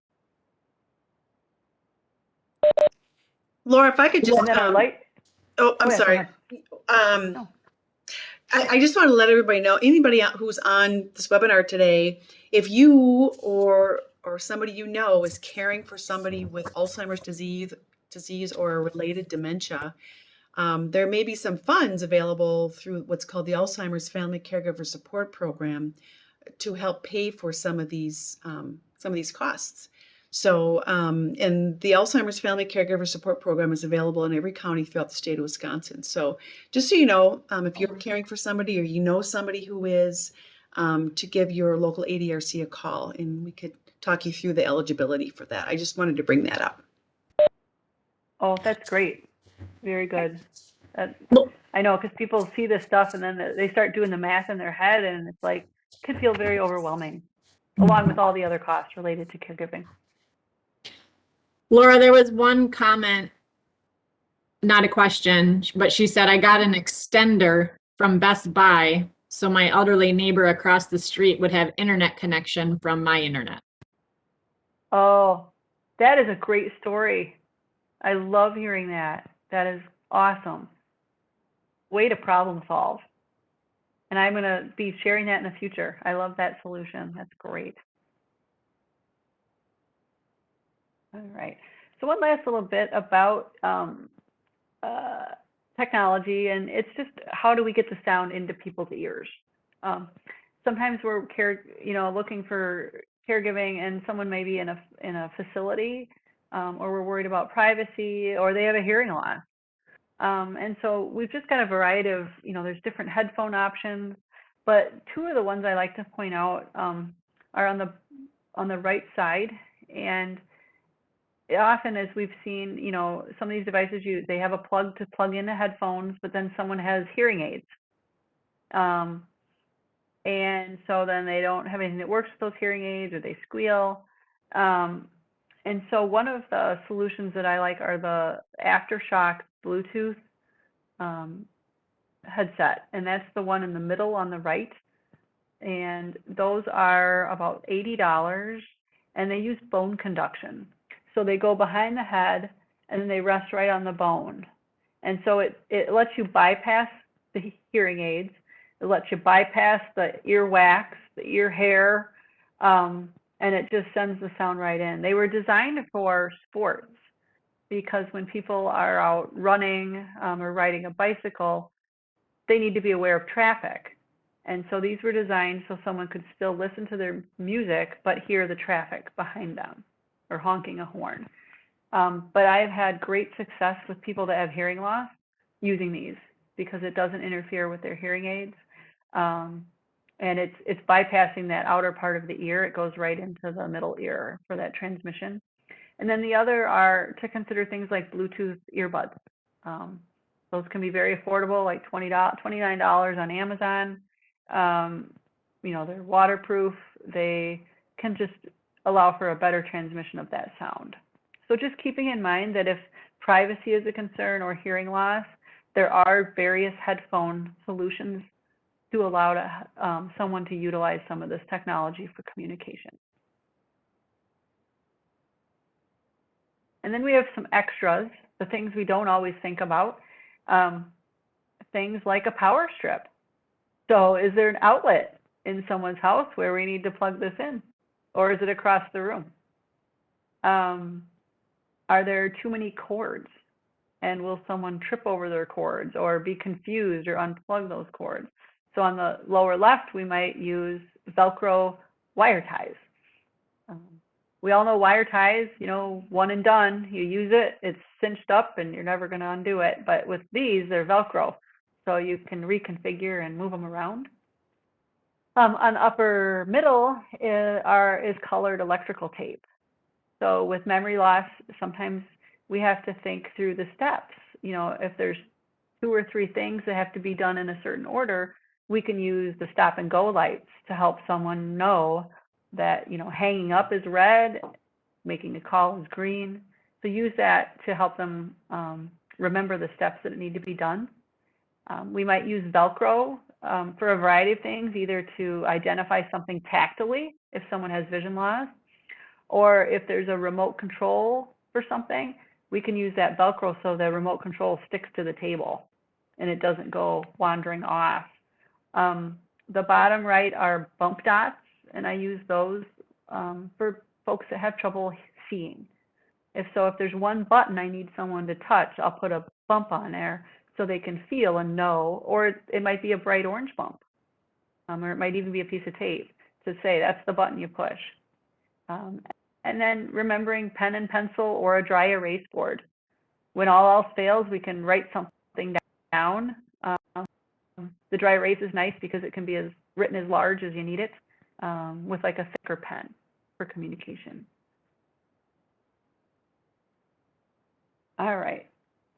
Speaker 1: Laura, if I could just,
Speaker 3: And then our light.
Speaker 1: oh, I'm
Speaker 3: yeah, go
Speaker 1: sorry.
Speaker 3: ahead. No.
Speaker 1: I just want to let everybody know, anybody who's on this webinar today, if you or somebody you know is caring for somebody with Alzheimer's disease or related dementia, there may be some funds available through what's called the Alzheimer's Family Caregiver Support Program to help pay for some of these costs. So, and the Alzheimer's Family Caregiver Support Program is available in every county throughout the state of Wisconsin. So just so you know, if you're caring for somebody or you know somebody who is, to give your local ADRC a call, and we could talk you through the eligibility for that. I just wanted to bring that up.
Speaker 3: Oh, that's great. Very good. I know, because people see this stuff and then they start doing the math in their head, and it's like, it can feel very overwhelming, along with all the other costs related to caregiving.
Speaker 2: Laura, there was one comment not a question, but she said, I got an extender from Best Buy, so my elderly neighbor across the street would have internet connection from my internet.
Speaker 3: Oh, that is a great story. I love hearing that. That is awesome. Way to problem solve. And I'm going to be sharing that in the future. I love that solution. That's great. All right. So one last little bit about technology, and it's just how do we get the sound into people's ears? Sometimes we're looking for caregiving, and someone may be in a facility, or we're worried about privacy, or they have a hearing loss. And so we've just got a variety of, there's different headphone options, but two of the ones I like to point out are on the right side. And often, as we've seen, some of these devices, they have a plug to plug into headphones, but then someone has hearing aids. And so then they don't have anything that works with those hearing aids, or they squeal. And so one of the solutions that I like are the Aftershock Bluetooth headset, and that's the one in the middle on the right. And those are about $80, and they use bone conduction. So they go behind the head, and then they rest right on the bone. And so it lets you bypass the hearing aids. It lets you bypass the ear wax, the ear hair, and it just sends the sound right in. They were designed for sports, because when people are out running or riding a bicycle, they need to be aware of traffic. And so these were designed so someone could still listen to their music, but hear the traffic behind them, or honking a horn. But I've had great success with people that have hearing loss using these, because it doesn't interfere with their hearing aids. And it's bypassing that outer part of the ear. It goes right into the middle ear for that transmission. And then the other are to consider things like Bluetooth earbuds. Those can be very affordable, like $29 on Amazon. They're waterproof. They can just allow for a better transmission of that sound. So just keeping in mind that if privacy is a concern or hearing loss, there are various headphone solutions to allow someone to utilize some of this technology for communication. And then we have some extras, the things we don't always think about, things like a power strip. So is there an outlet in someone's house where we need to plug this in? Or is it across the room? Are there too many cords? And will someone trip over their cords or be confused or unplug those cords? So on the lower left, we might use Velcro wire ties. We all know wire ties, one and done. You use it, it's cinched up, and you're never going to undo it. But with these, they're Velcro, so you can reconfigure and move them around. On upper middle is colored electrical tape. So with memory loss, sometimes we have to think through the steps. If there's 2 or 3 things that have to be done in a certain order, we can use the stop and go lights to help someone know that, hanging up is red, making a call is green. So use that to help them remember the steps that need to be done. We might use Velcro for a variety of things, either to identify something tactily if someone has vision loss, or if there's a remote control for something, we can use that Velcro so the remote control sticks to the table and it doesn't go wandering off. The bottom right are bump dots, and I use those for folks that have trouble seeing. If there's one button I need someone to touch, I'll put a bump on there so they can feel and know, or it might be a bright orange bump, or it might even be a piece of tape to say that's the button you push. And then remembering pen and pencil or a dry erase board. When all else fails, we can write something down. The dry erase is nice because it can be written as large as you need it, with like a thicker pen for communication. All right,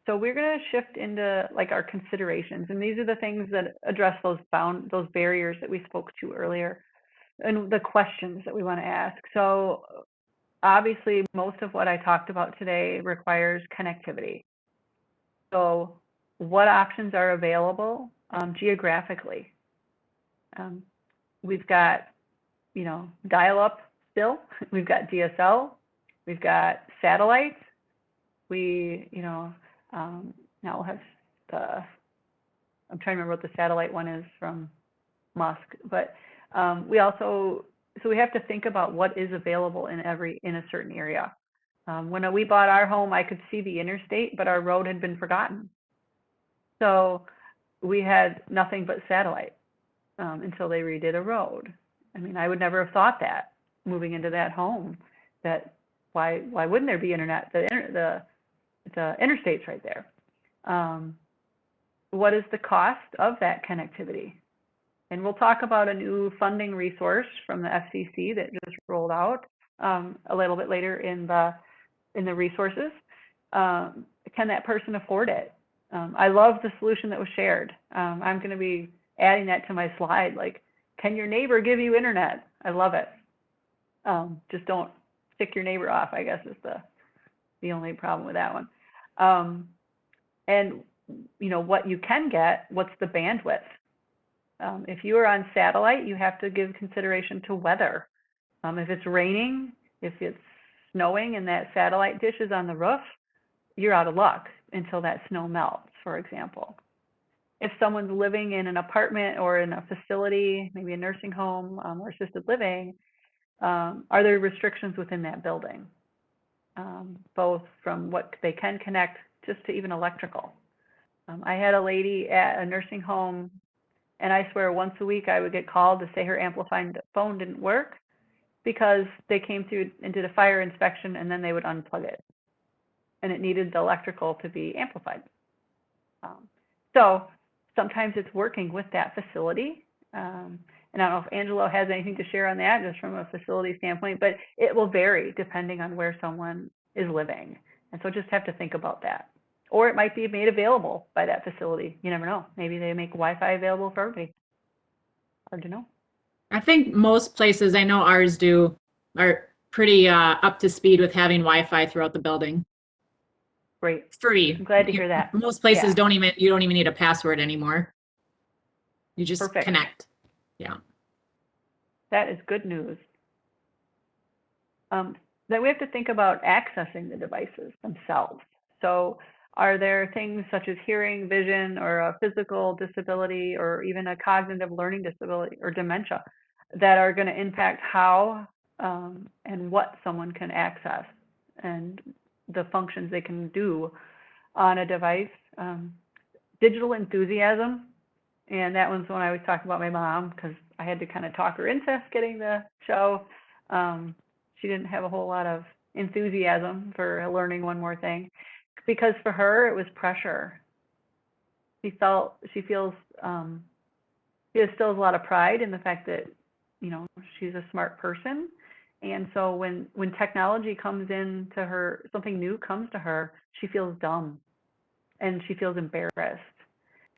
Speaker 3: so we're going to shift into like our considerations, and these are the things that address those barriers that we spoke to earlier, and the questions that we want to ask. So obviously, most of what I talked about today requires connectivity. So what options are available geographically? We've got, dial-up still. We've got DSL. We've got satellites. Now we'll have I'm trying to remember what the satellite one is from Musk, but we have to think about what is available in a certain area. When we bought our home, I could see the interstate, but our road had been forgotten. So we had nothing but satellite until they redid a road. I mean, I would never have thought that moving into that home, that why wouldn't there be internet? The interstate's right there. What is the cost of that connectivity? And we'll talk about a new funding resource from the FCC that just rolled out a little bit later in the resources. Can that person afford it? I love the solution that was shared. I'm going to be adding that to my slide. Like, can your neighbor give you internet? I love it. Just don't tick your neighbor off, I guess, is the only problem with that one. And what you can get, what's the bandwidth? If you are on satellite, you have to give consideration to weather. If it's raining, if it's snowing and that satellite dish is on the roof, you're out of luck until that snow melts, for example. If someone's living in an apartment or in a facility, maybe a nursing home or assisted living, are there restrictions within that building? Both from what they can connect just to even electrical. I had a lady at a nursing home, and I swear once a week I would get called to say her amplified phone didn't work because they came through and did a fire inspection and then they would unplug it. And it needed the electrical to be amplified. So sometimes it's working with that facility. And I don't know if Angelo has anything to share on that just from a facility standpoint, but it will vary depending on where someone is living. And so just have to think about that. Or it might be made available by that facility. You never know. Maybe they make Wi-Fi available for everybody. Hard to know.
Speaker 2: I think most places, I know ours do, are pretty up to speed with having Wi-Fi throughout the building.
Speaker 3: Great.
Speaker 2: Free.
Speaker 3: I'm glad to hear that.
Speaker 2: Most places
Speaker 3: Yeah.
Speaker 2: you don't even need a password anymore. You just
Speaker 3: Perfect.
Speaker 2: connect. Yeah.
Speaker 3: That is good news. Then we have to think about accessing the devices themselves. So are there things such as hearing, vision, or a physical disability, or even a cognitive learning disability or dementia that are going to impact how and what someone can access and the functions they can do on a device? Digital enthusiasm, and that one's when I always talk about my mom because I had to kind of talk her into getting the show. She didn't have a whole lot of enthusiasm for learning one more thing because for her it was pressure. She still has a lot of pride in the fact that she's a smart person, and so when technology comes into her, something new comes to her, she feels dumb and she feels embarrassed.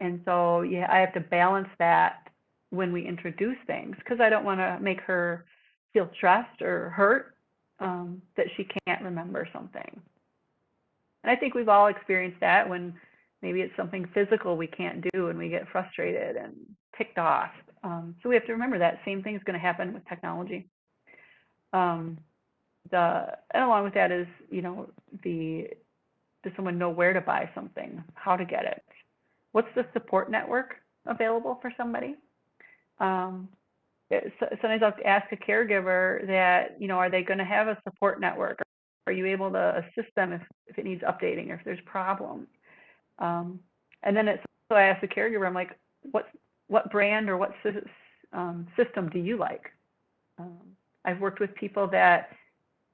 Speaker 3: And so I have to balance that when we introduce things because I don't want to make her feel stressed or hurt that she can't remember something. And I think we've all experienced that when maybe it's something physical we can't do and we get frustrated and ticked off. So we have to remember that same thing is going to happen with technology. And along with that is, does someone know where to buy something, how to get it? What's the support network available for somebody? Sometimes I'll ask a caregiver that, are they going to have a support network? Are you able to assist them if it needs updating or if there's problems? And then so I ask the caregiver, I'm like, what brand or what system do you like? I've worked with people that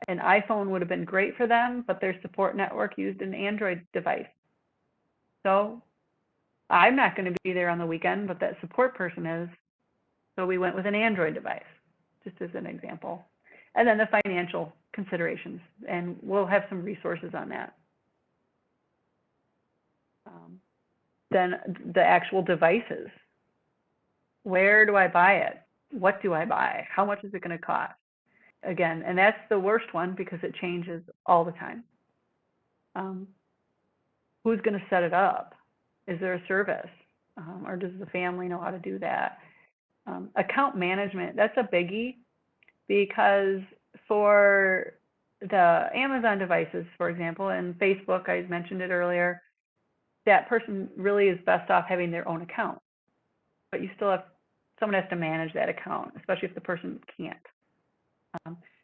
Speaker 3: an iPhone would have been great for them, but their support network used an Android device. So I'm not going to be there on the weekend, but that support person is. So we went with an Android device, just as an example. And then the financial considerations, and we'll have some resources on that. Then the actual devices. Where do I buy it? What do I buy? How much is it going to cost? Again, and that's the worst one because it changes all the time. who's going to set it up? Is there a service? Or does the family know how to do that? Account management, that's a biggie, because for the Amazon devices, for example, and Facebook, I mentioned it earlier, that person really is best off having their own account. But you still have, someone has to manage that account, especially if the person can't.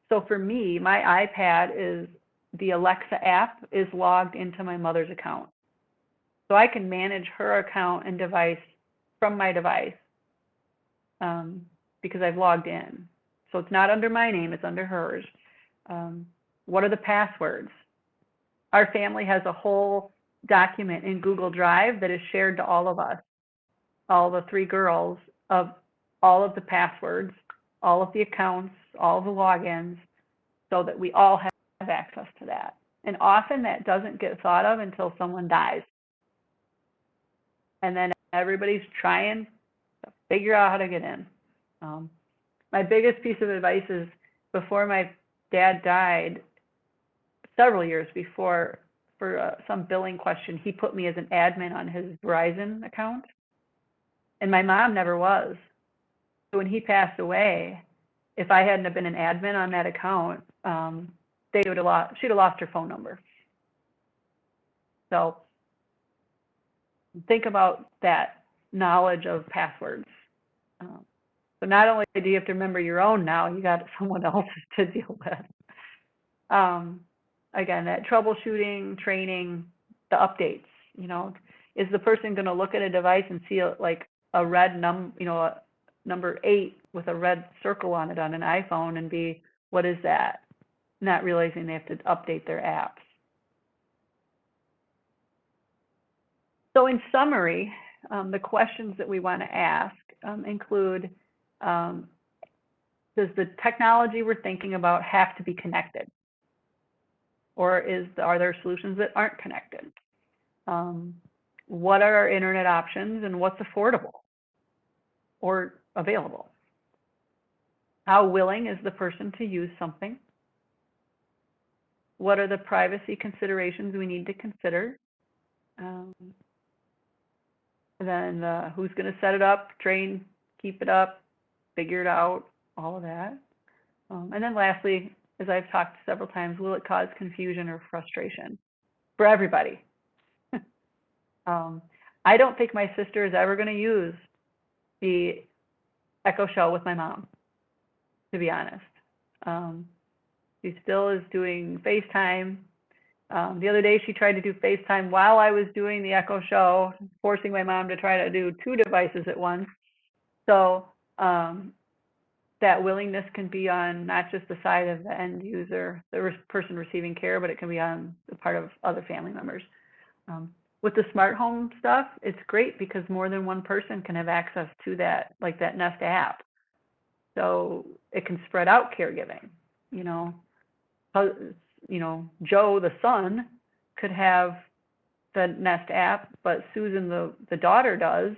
Speaker 3: So for me, my iPad is, the Alexa app is logged into my mother's account. So I can manage her account and device from my device because I've logged in. So it's not under my name, it's under hers. What are the passwords? Our family has a whole document in Google Drive that is shared to all of us, all the 3 girls, of all of the passwords, all of the accounts, all of the logins, so that we all have access to that. And often that doesn't get thought of until someone dies. And then everybody's trying to figure out how to get in. My biggest piece of advice is, before my dad died, several years before, for some billing question, he put me as an admin on his Verizon account. And my mom never was. So when he passed away, if I hadn't have been an admin on that account, she'd have lost her phone number. So think about that knowledge of passwords. So not only do you have to remember your own now, you got someone else's to deal with. Again, that troubleshooting, training, the updates, is the person going to look at a device and see like a red number 8 with a red circle on it on an iPhone and be, what is that? Not realizing they have to update their apps. So in summary, the questions that we want to ask include, does the technology we're thinking about have to be connected? Or are there solutions that aren't connected? What are our internet options and what's affordable or available? How willing is the person to use something? What are the privacy considerations we need to consider? Then who's going to set it up, train, keep it up, figure it out, all of that. And then lastly, as I've talked several times, will it cause confusion or frustration for everybody? I don't think my sister is ever going to use the Echo Show with my mom, to be honest. She still is doing FaceTime. The other day she tried to do FaceTime while I was doing the Echo Show, forcing my mom to try to do 2 devices at once. So that willingness can be on not just the side of the end user, the person receiving care, but it can be on the part of other family members. With the smart home stuff, it's great because more than one person can have access to that, like that Nest app. So it can spread out caregiving. Joe, the son, could have the Nest app, but Susan, the daughter, does.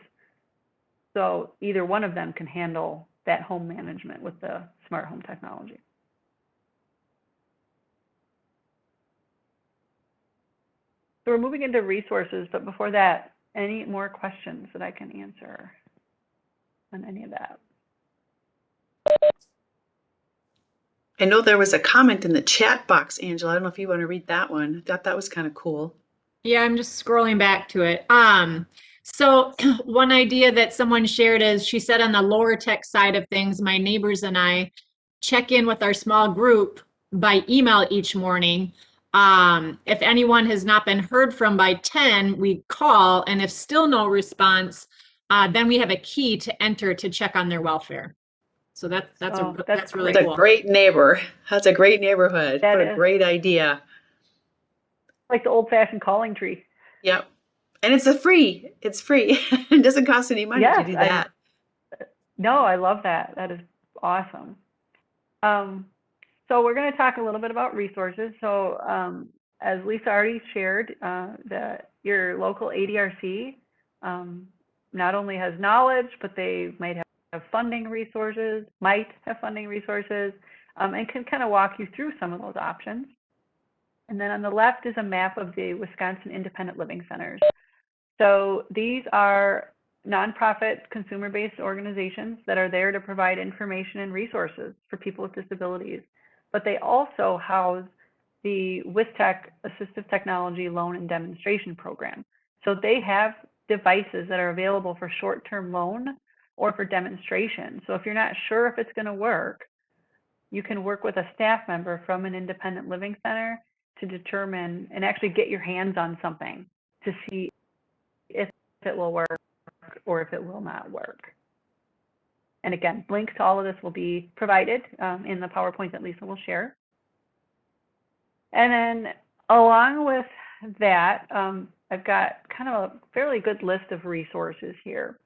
Speaker 3: So either one of them can handle that home management with the smart home technology. So we're moving into resources, but before that, any more questions that I can answer on any of that?
Speaker 1: I know there was a comment in the chat box, Angela. I don't know if you want to read that one. I thought that was kind of cool.
Speaker 2: Yeah, I'm just scrolling back to it. So one idea that someone shared is, she said, on the lower tech side of things, my neighbors and I check in with our small group by email each morning. If anyone has not been heard from by 10, we call, and if still no response, then we have a key to enter to check on their welfare. So that's really
Speaker 1: That's
Speaker 2: cool.
Speaker 1: a great neighbor. That's a great neighborhood.
Speaker 3: That
Speaker 1: What a
Speaker 3: is.
Speaker 1: great idea.
Speaker 3: Like the old-fashioned calling tree.
Speaker 1: Yep. And it's free. It's free. It doesn't cost any money to
Speaker 3: Yes,
Speaker 1: do that.
Speaker 3: No, I love that. That is awesome. So we're going to talk a little bit about resources. So as Lisa already shared, your local ADRC not only has knowledge, but they might have funding resources, and can kind of walk you through some of those options. And then on the left is a map of the Wisconsin Independent Living Centers. So these are nonprofit consumer-based organizations that are there to provide information and resources for people with disabilities. But they also house the WISTEC Assistive Technology Loan and Demonstration Program. So they have devices that are available for short-term loan or for demonstration. So if you're not sure if it's going to work, you can work with a staff member from an independent living center to determine and actually get your hands on something to see if it will work or if it will not work. And again, links to all of this will be provided in the PowerPoint that Lisa will share. And then along with that, I've got kind of a fairly good list of resources here.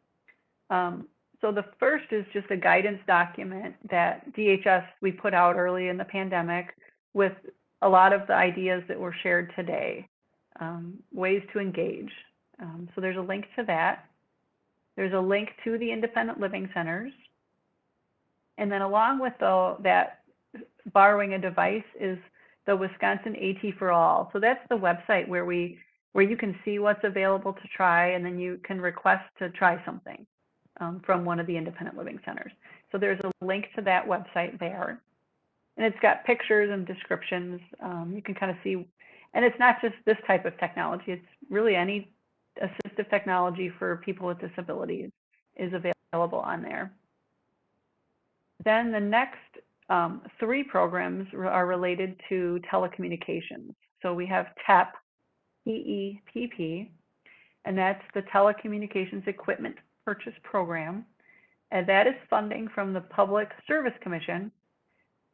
Speaker 3: So the first is just a guidance document that DHS we put out early in the pandemic with a lot of the ideas that were shared today, ways to engage. So there's a link to that. There's a link to the independent living centers. And then along with that borrowing a device is the Wisconsin AT for All. So that's the website where you can see what's available to try, and then you can request to try something from one of the independent living centers. So there's a link to that website there. And it's got pictures and descriptions. You can kind of see, and it's not just this type of technology, it's really any assistive technology for people with disabilities is available on there. Then the next 3 programs are related to telecommunications. So we have TEP, TEPP, and that's the Telecommunications Equipment Purchase Program. And that is funding from the Public Service Commission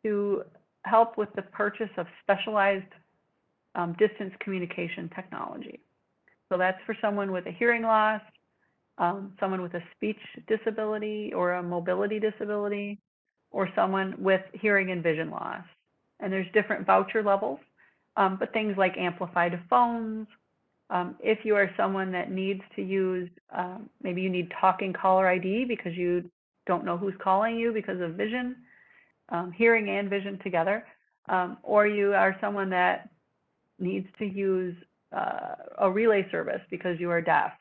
Speaker 3: to help with the purchase of specialized distance communication technology. So that's for someone with a hearing loss, someone with a speech disability or a mobility disability, or someone with hearing and vision loss. And there's different voucher levels, but things like amplified phones. If you are someone that needs to use, maybe you need talking caller ID because you don't know who's calling you because of vision, hearing and vision together, or you are someone that needs to use a relay service because you are deaf,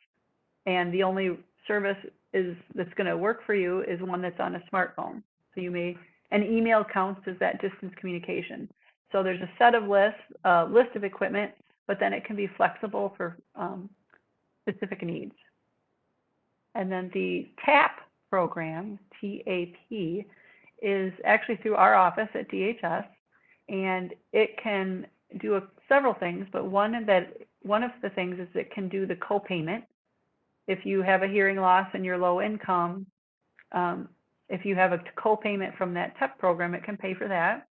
Speaker 3: and the only service that's going to work for you is one that's on a smartphone. So you may, an email counts as that distance communication. So there's a set of list of equipment, but then it can be flexible for specific needs. And then the TAP program, TAP, is actually through our office at DHS, and it can do several things, but one of the things is it can do the co-payment. If you have a hearing loss and you're low income, if you have a co-payment from that TEP program, it can pay for that.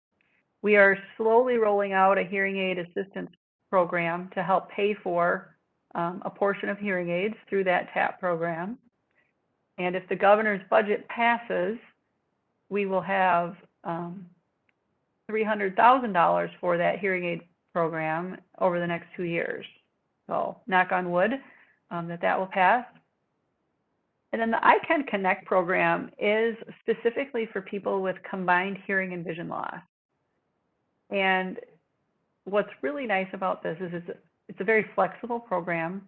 Speaker 3: We are slowly rolling out a hearing aid assistance program to help pay for a portion of hearing aids through that TAP program. And if the governor's budget passes, we will have $300,000 for that hearing aid program over the next 2 years. So knock on wood that will pass. And then the iCan Connect program is specifically for people with combined hearing and vision loss. And what's really nice about this is it's a very flexible program.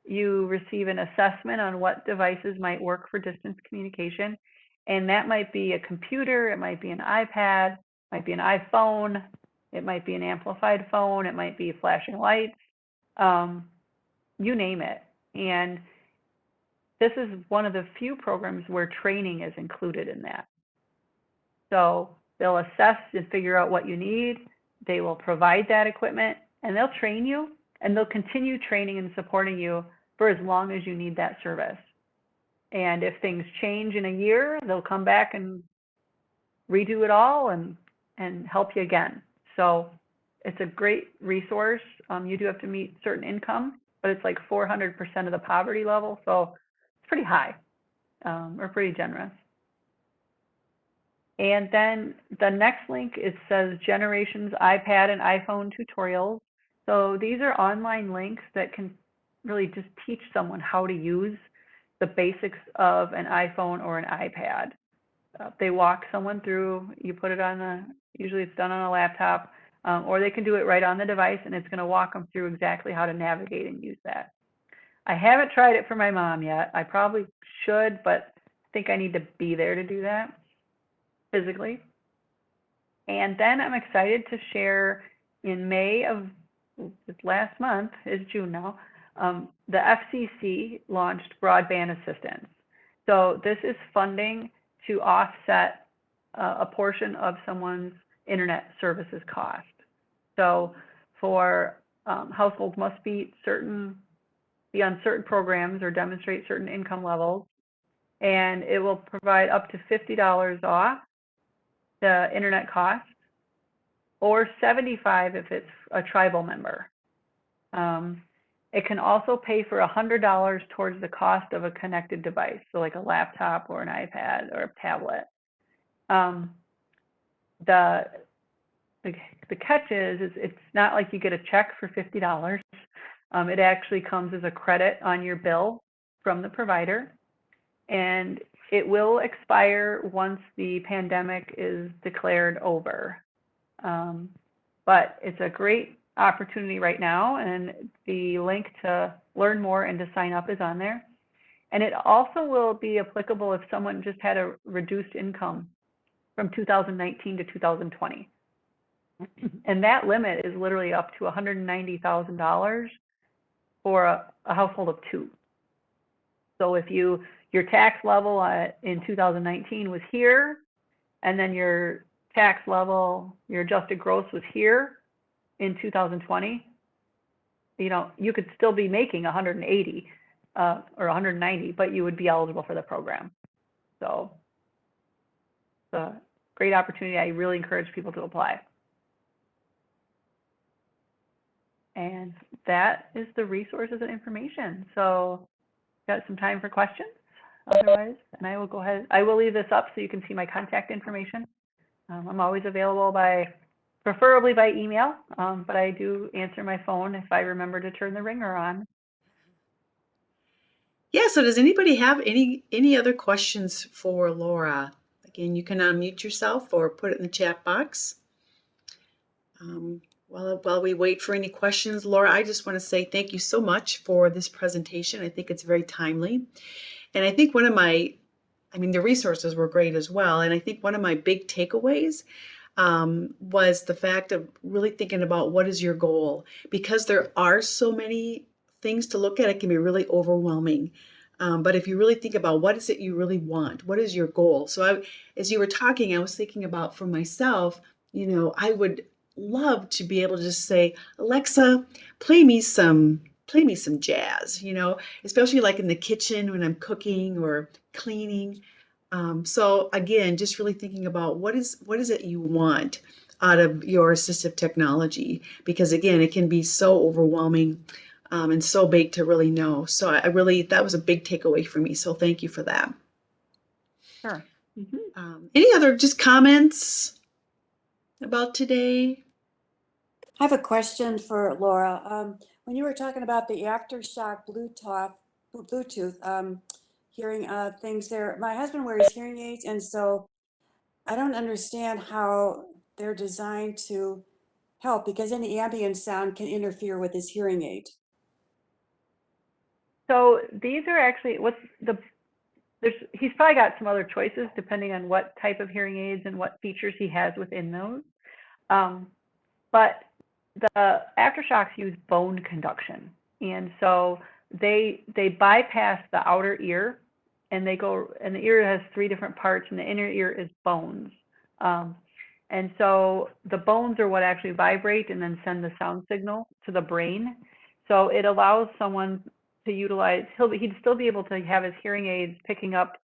Speaker 3: You receive an assessment on what devices might work for distance communication. And that might be a computer, it might be an iPad, it might be an iPhone, it might be an amplified phone, it might be flashing lights, you name it. And this is one of the few programs where training is included in that. So they'll assess and figure out what you need, they will provide that equipment, and they'll train you, and they'll continue training and supporting you for as long as you need that service. And if things change in a year, they'll come back and redo it all and help you again. So it's a great resource. You do have to meet certain income, but it's like 400% of the poverty level. So it's pretty high or pretty generous. And then the next link, it says Generations iPad and iPhone tutorials. So these are online links that can really just teach someone how to use the basics of an iPhone or an iPad. They walk someone through, you put it on usually it's done on a laptop, or they can do it right on the device, and it's going to walk them through exactly how to navigate and use that. I haven't tried it for my mom yet. I probably should, but I think I need to be there to do that physically. And then I'm excited to share in May of last month, is June now, the FCC launched broadband assistance. So this is funding to offset a portion of someone's internet services cost. So for households must be on certain programs or demonstrate certain income levels, and it will provide up to $50 off the internet cost, or $75 if it's a tribal member. It can also pay for $100 towards the cost of a connected device, so like a laptop or an iPad or a tablet. The catch is it's not like you get a check for $50. It actually comes as a credit on your bill from the provider, and it will expire once the pandemic is declared over. But it's a great opportunity right now, and the link to learn more and to sign up is on there. And it also will be applicable if someone just had a reduced income from 2019 to 2020. And that limit is literally up to $190,000 for a household of two. So if your tax level in 2019 was here, and then your tax level, your adjusted gross was here in 2020, you could still be making 180 or 190, but you would be eligible for the program. So it's a great opportunity. I really encourage people to apply. And that is the resources and information. So got some time for questions otherwise, and I will go ahead. I will leave this up so you can see my contact information. I'm always available preferably by email, but I do answer my phone if I remember to turn the ringer on.
Speaker 1: Yeah, so does anybody have any other questions for Laura? Again, you can unmute yourself or put it in the chat box. While we wait for any questions, Laura, I just want to say thank you so much for this presentation. I think it's very timely. And I think the resources were great as well. And I think one of my big takeaways was the fact of really thinking about what is your goal, because there are so many things to look at. It can be really overwhelming. But if you really think about what is it you really want, what is your goal? So as you were talking, I was thinking about for myself, I would love to be able to just say, Alexa, play me some jazz, especially like in the kitchen when I'm cooking or cleaning. So again, just really thinking about what is it you want out of your assistive technology, because again, it can be so overwhelming and so big to really know. So that was a big takeaway for me. So thank you for that.
Speaker 3: Sure. Mm-hmm.
Speaker 1: Any other just comments about today?
Speaker 4: I have a question for Laura. When you were talking about the Aftershock Bluetooth hearing things there, my husband wears hearing aids, and so I don't understand how they're designed to help, because any ambient sound can interfere with his hearing aid.
Speaker 3: So these are actually he's probably got some other choices depending on what type of hearing aids and what features he has within those. But the Aftershocks use bone conduction, and so they bypass the outer ear, and and the ear has three different parts, and the inner ear is bones. And so the bones are what actually vibrate and then send the sound signal to the brain. So it allows someone to utilize, he'd still be able to have his hearing aids picking up,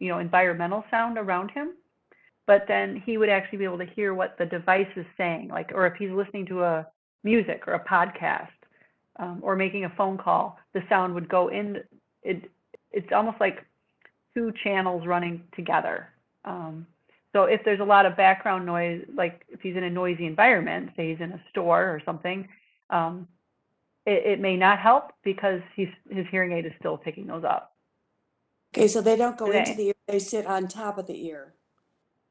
Speaker 3: environmental sound around him, but then he would actually be able to hear what the device is saying, or if he's listening to a music or a podcast, or making a phone call, the sound would go in. It's almost like two channels running together. So if there's a lot of background noise, like if he's in a noisy environment, say he's in a store or something, it may not help because his hearing aid is still picking those up.
Speaker 4: Okay, so they don't go into the ear, they sit on top of the ear.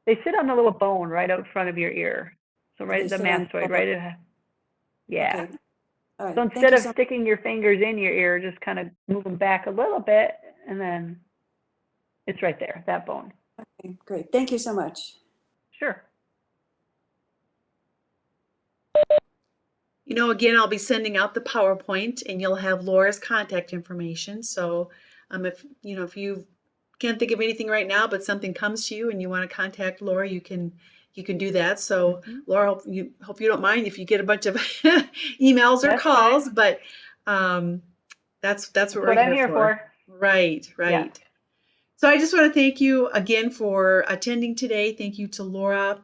Speaker 3: They sit on the little bone right out front of your ear. So right
Speaker 4: Okay,
Speaker 3: at the
Speaker 4: sit on
Speaker 3: mastoid,
Speaker 4: top.
Speaker 3: right at, yeah.
Speaker 4: Okay. All right.
Speaker 3: So
Speaker 4: Thank
Speaker 3: instead
Speaker 4: you
Speaker 3: of
Speaker 4: so
Speaker 3: sticking your fingers in your ear, just kind of move them back a little bit, and then it's right there, that bone.
Speaker 4: okay, great. Thank you so much.
Speaker 3: Sure.
Speaker 1: You know, again, I'll be sending out the PowerPoint and you'll have Laura's contact information. So if you can't think of anything right now, but something comes to you and you want to contact Laura, you can do that. So Laura, hope you don't mind if you get a bunch of emails or
Speaker 3: That's
Speaker 1: calls,
Speaker 3: fine.
Speaker 1: but that's what we're
Speaker 3: What I'm
Speaker 1: here
Speaker 3: here for.
Speaker 1: Right.
Speaker 3: Yeah.
Speaker 1: So I just want to thank you again for attending today. Thank you to Laura.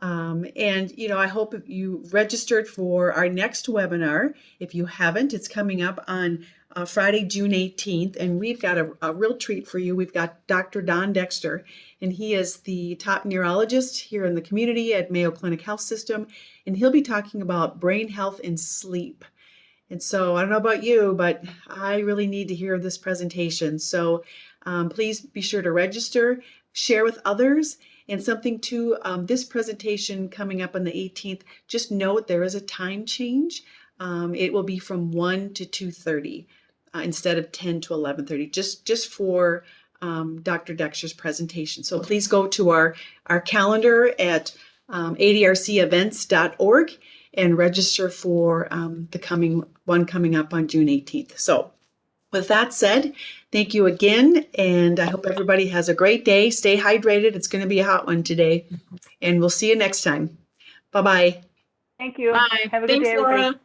Speaker 1: And, I hope if you registered for our next webinar. If you haven't, it's coming up on Friday, June 18th. And we've got a real treat for you. We've got Dr. Don Dexter, and he is the top neurologist here in the community at Mayo Clinic Health System. And he'll be talking about brain health and sleep. And so I don't know about you, but I really need to hear this presentation. So please be sure to register, share with others, and something to this presentation coming up on the 18th. Just note there is a time change. It will be from 1 to 2:30 instead of 10 to 11:30, just for Dr. Dexter's presentation. So please go to our calendar at adrcevents.org and register for the coming up on June 18th. So with that said, thank you again, and I hope everybody has a great day. Stay hydrated. It's going to be a hot one today, and we'll see you next time. Bye-bye.
Speaker 3: Thank you.
Speaker 2: Bye.
Speaker 3: Have a good
Speaker 2: Thanks,
Speaker 3: day, everybody.
Speaker 2: Laura.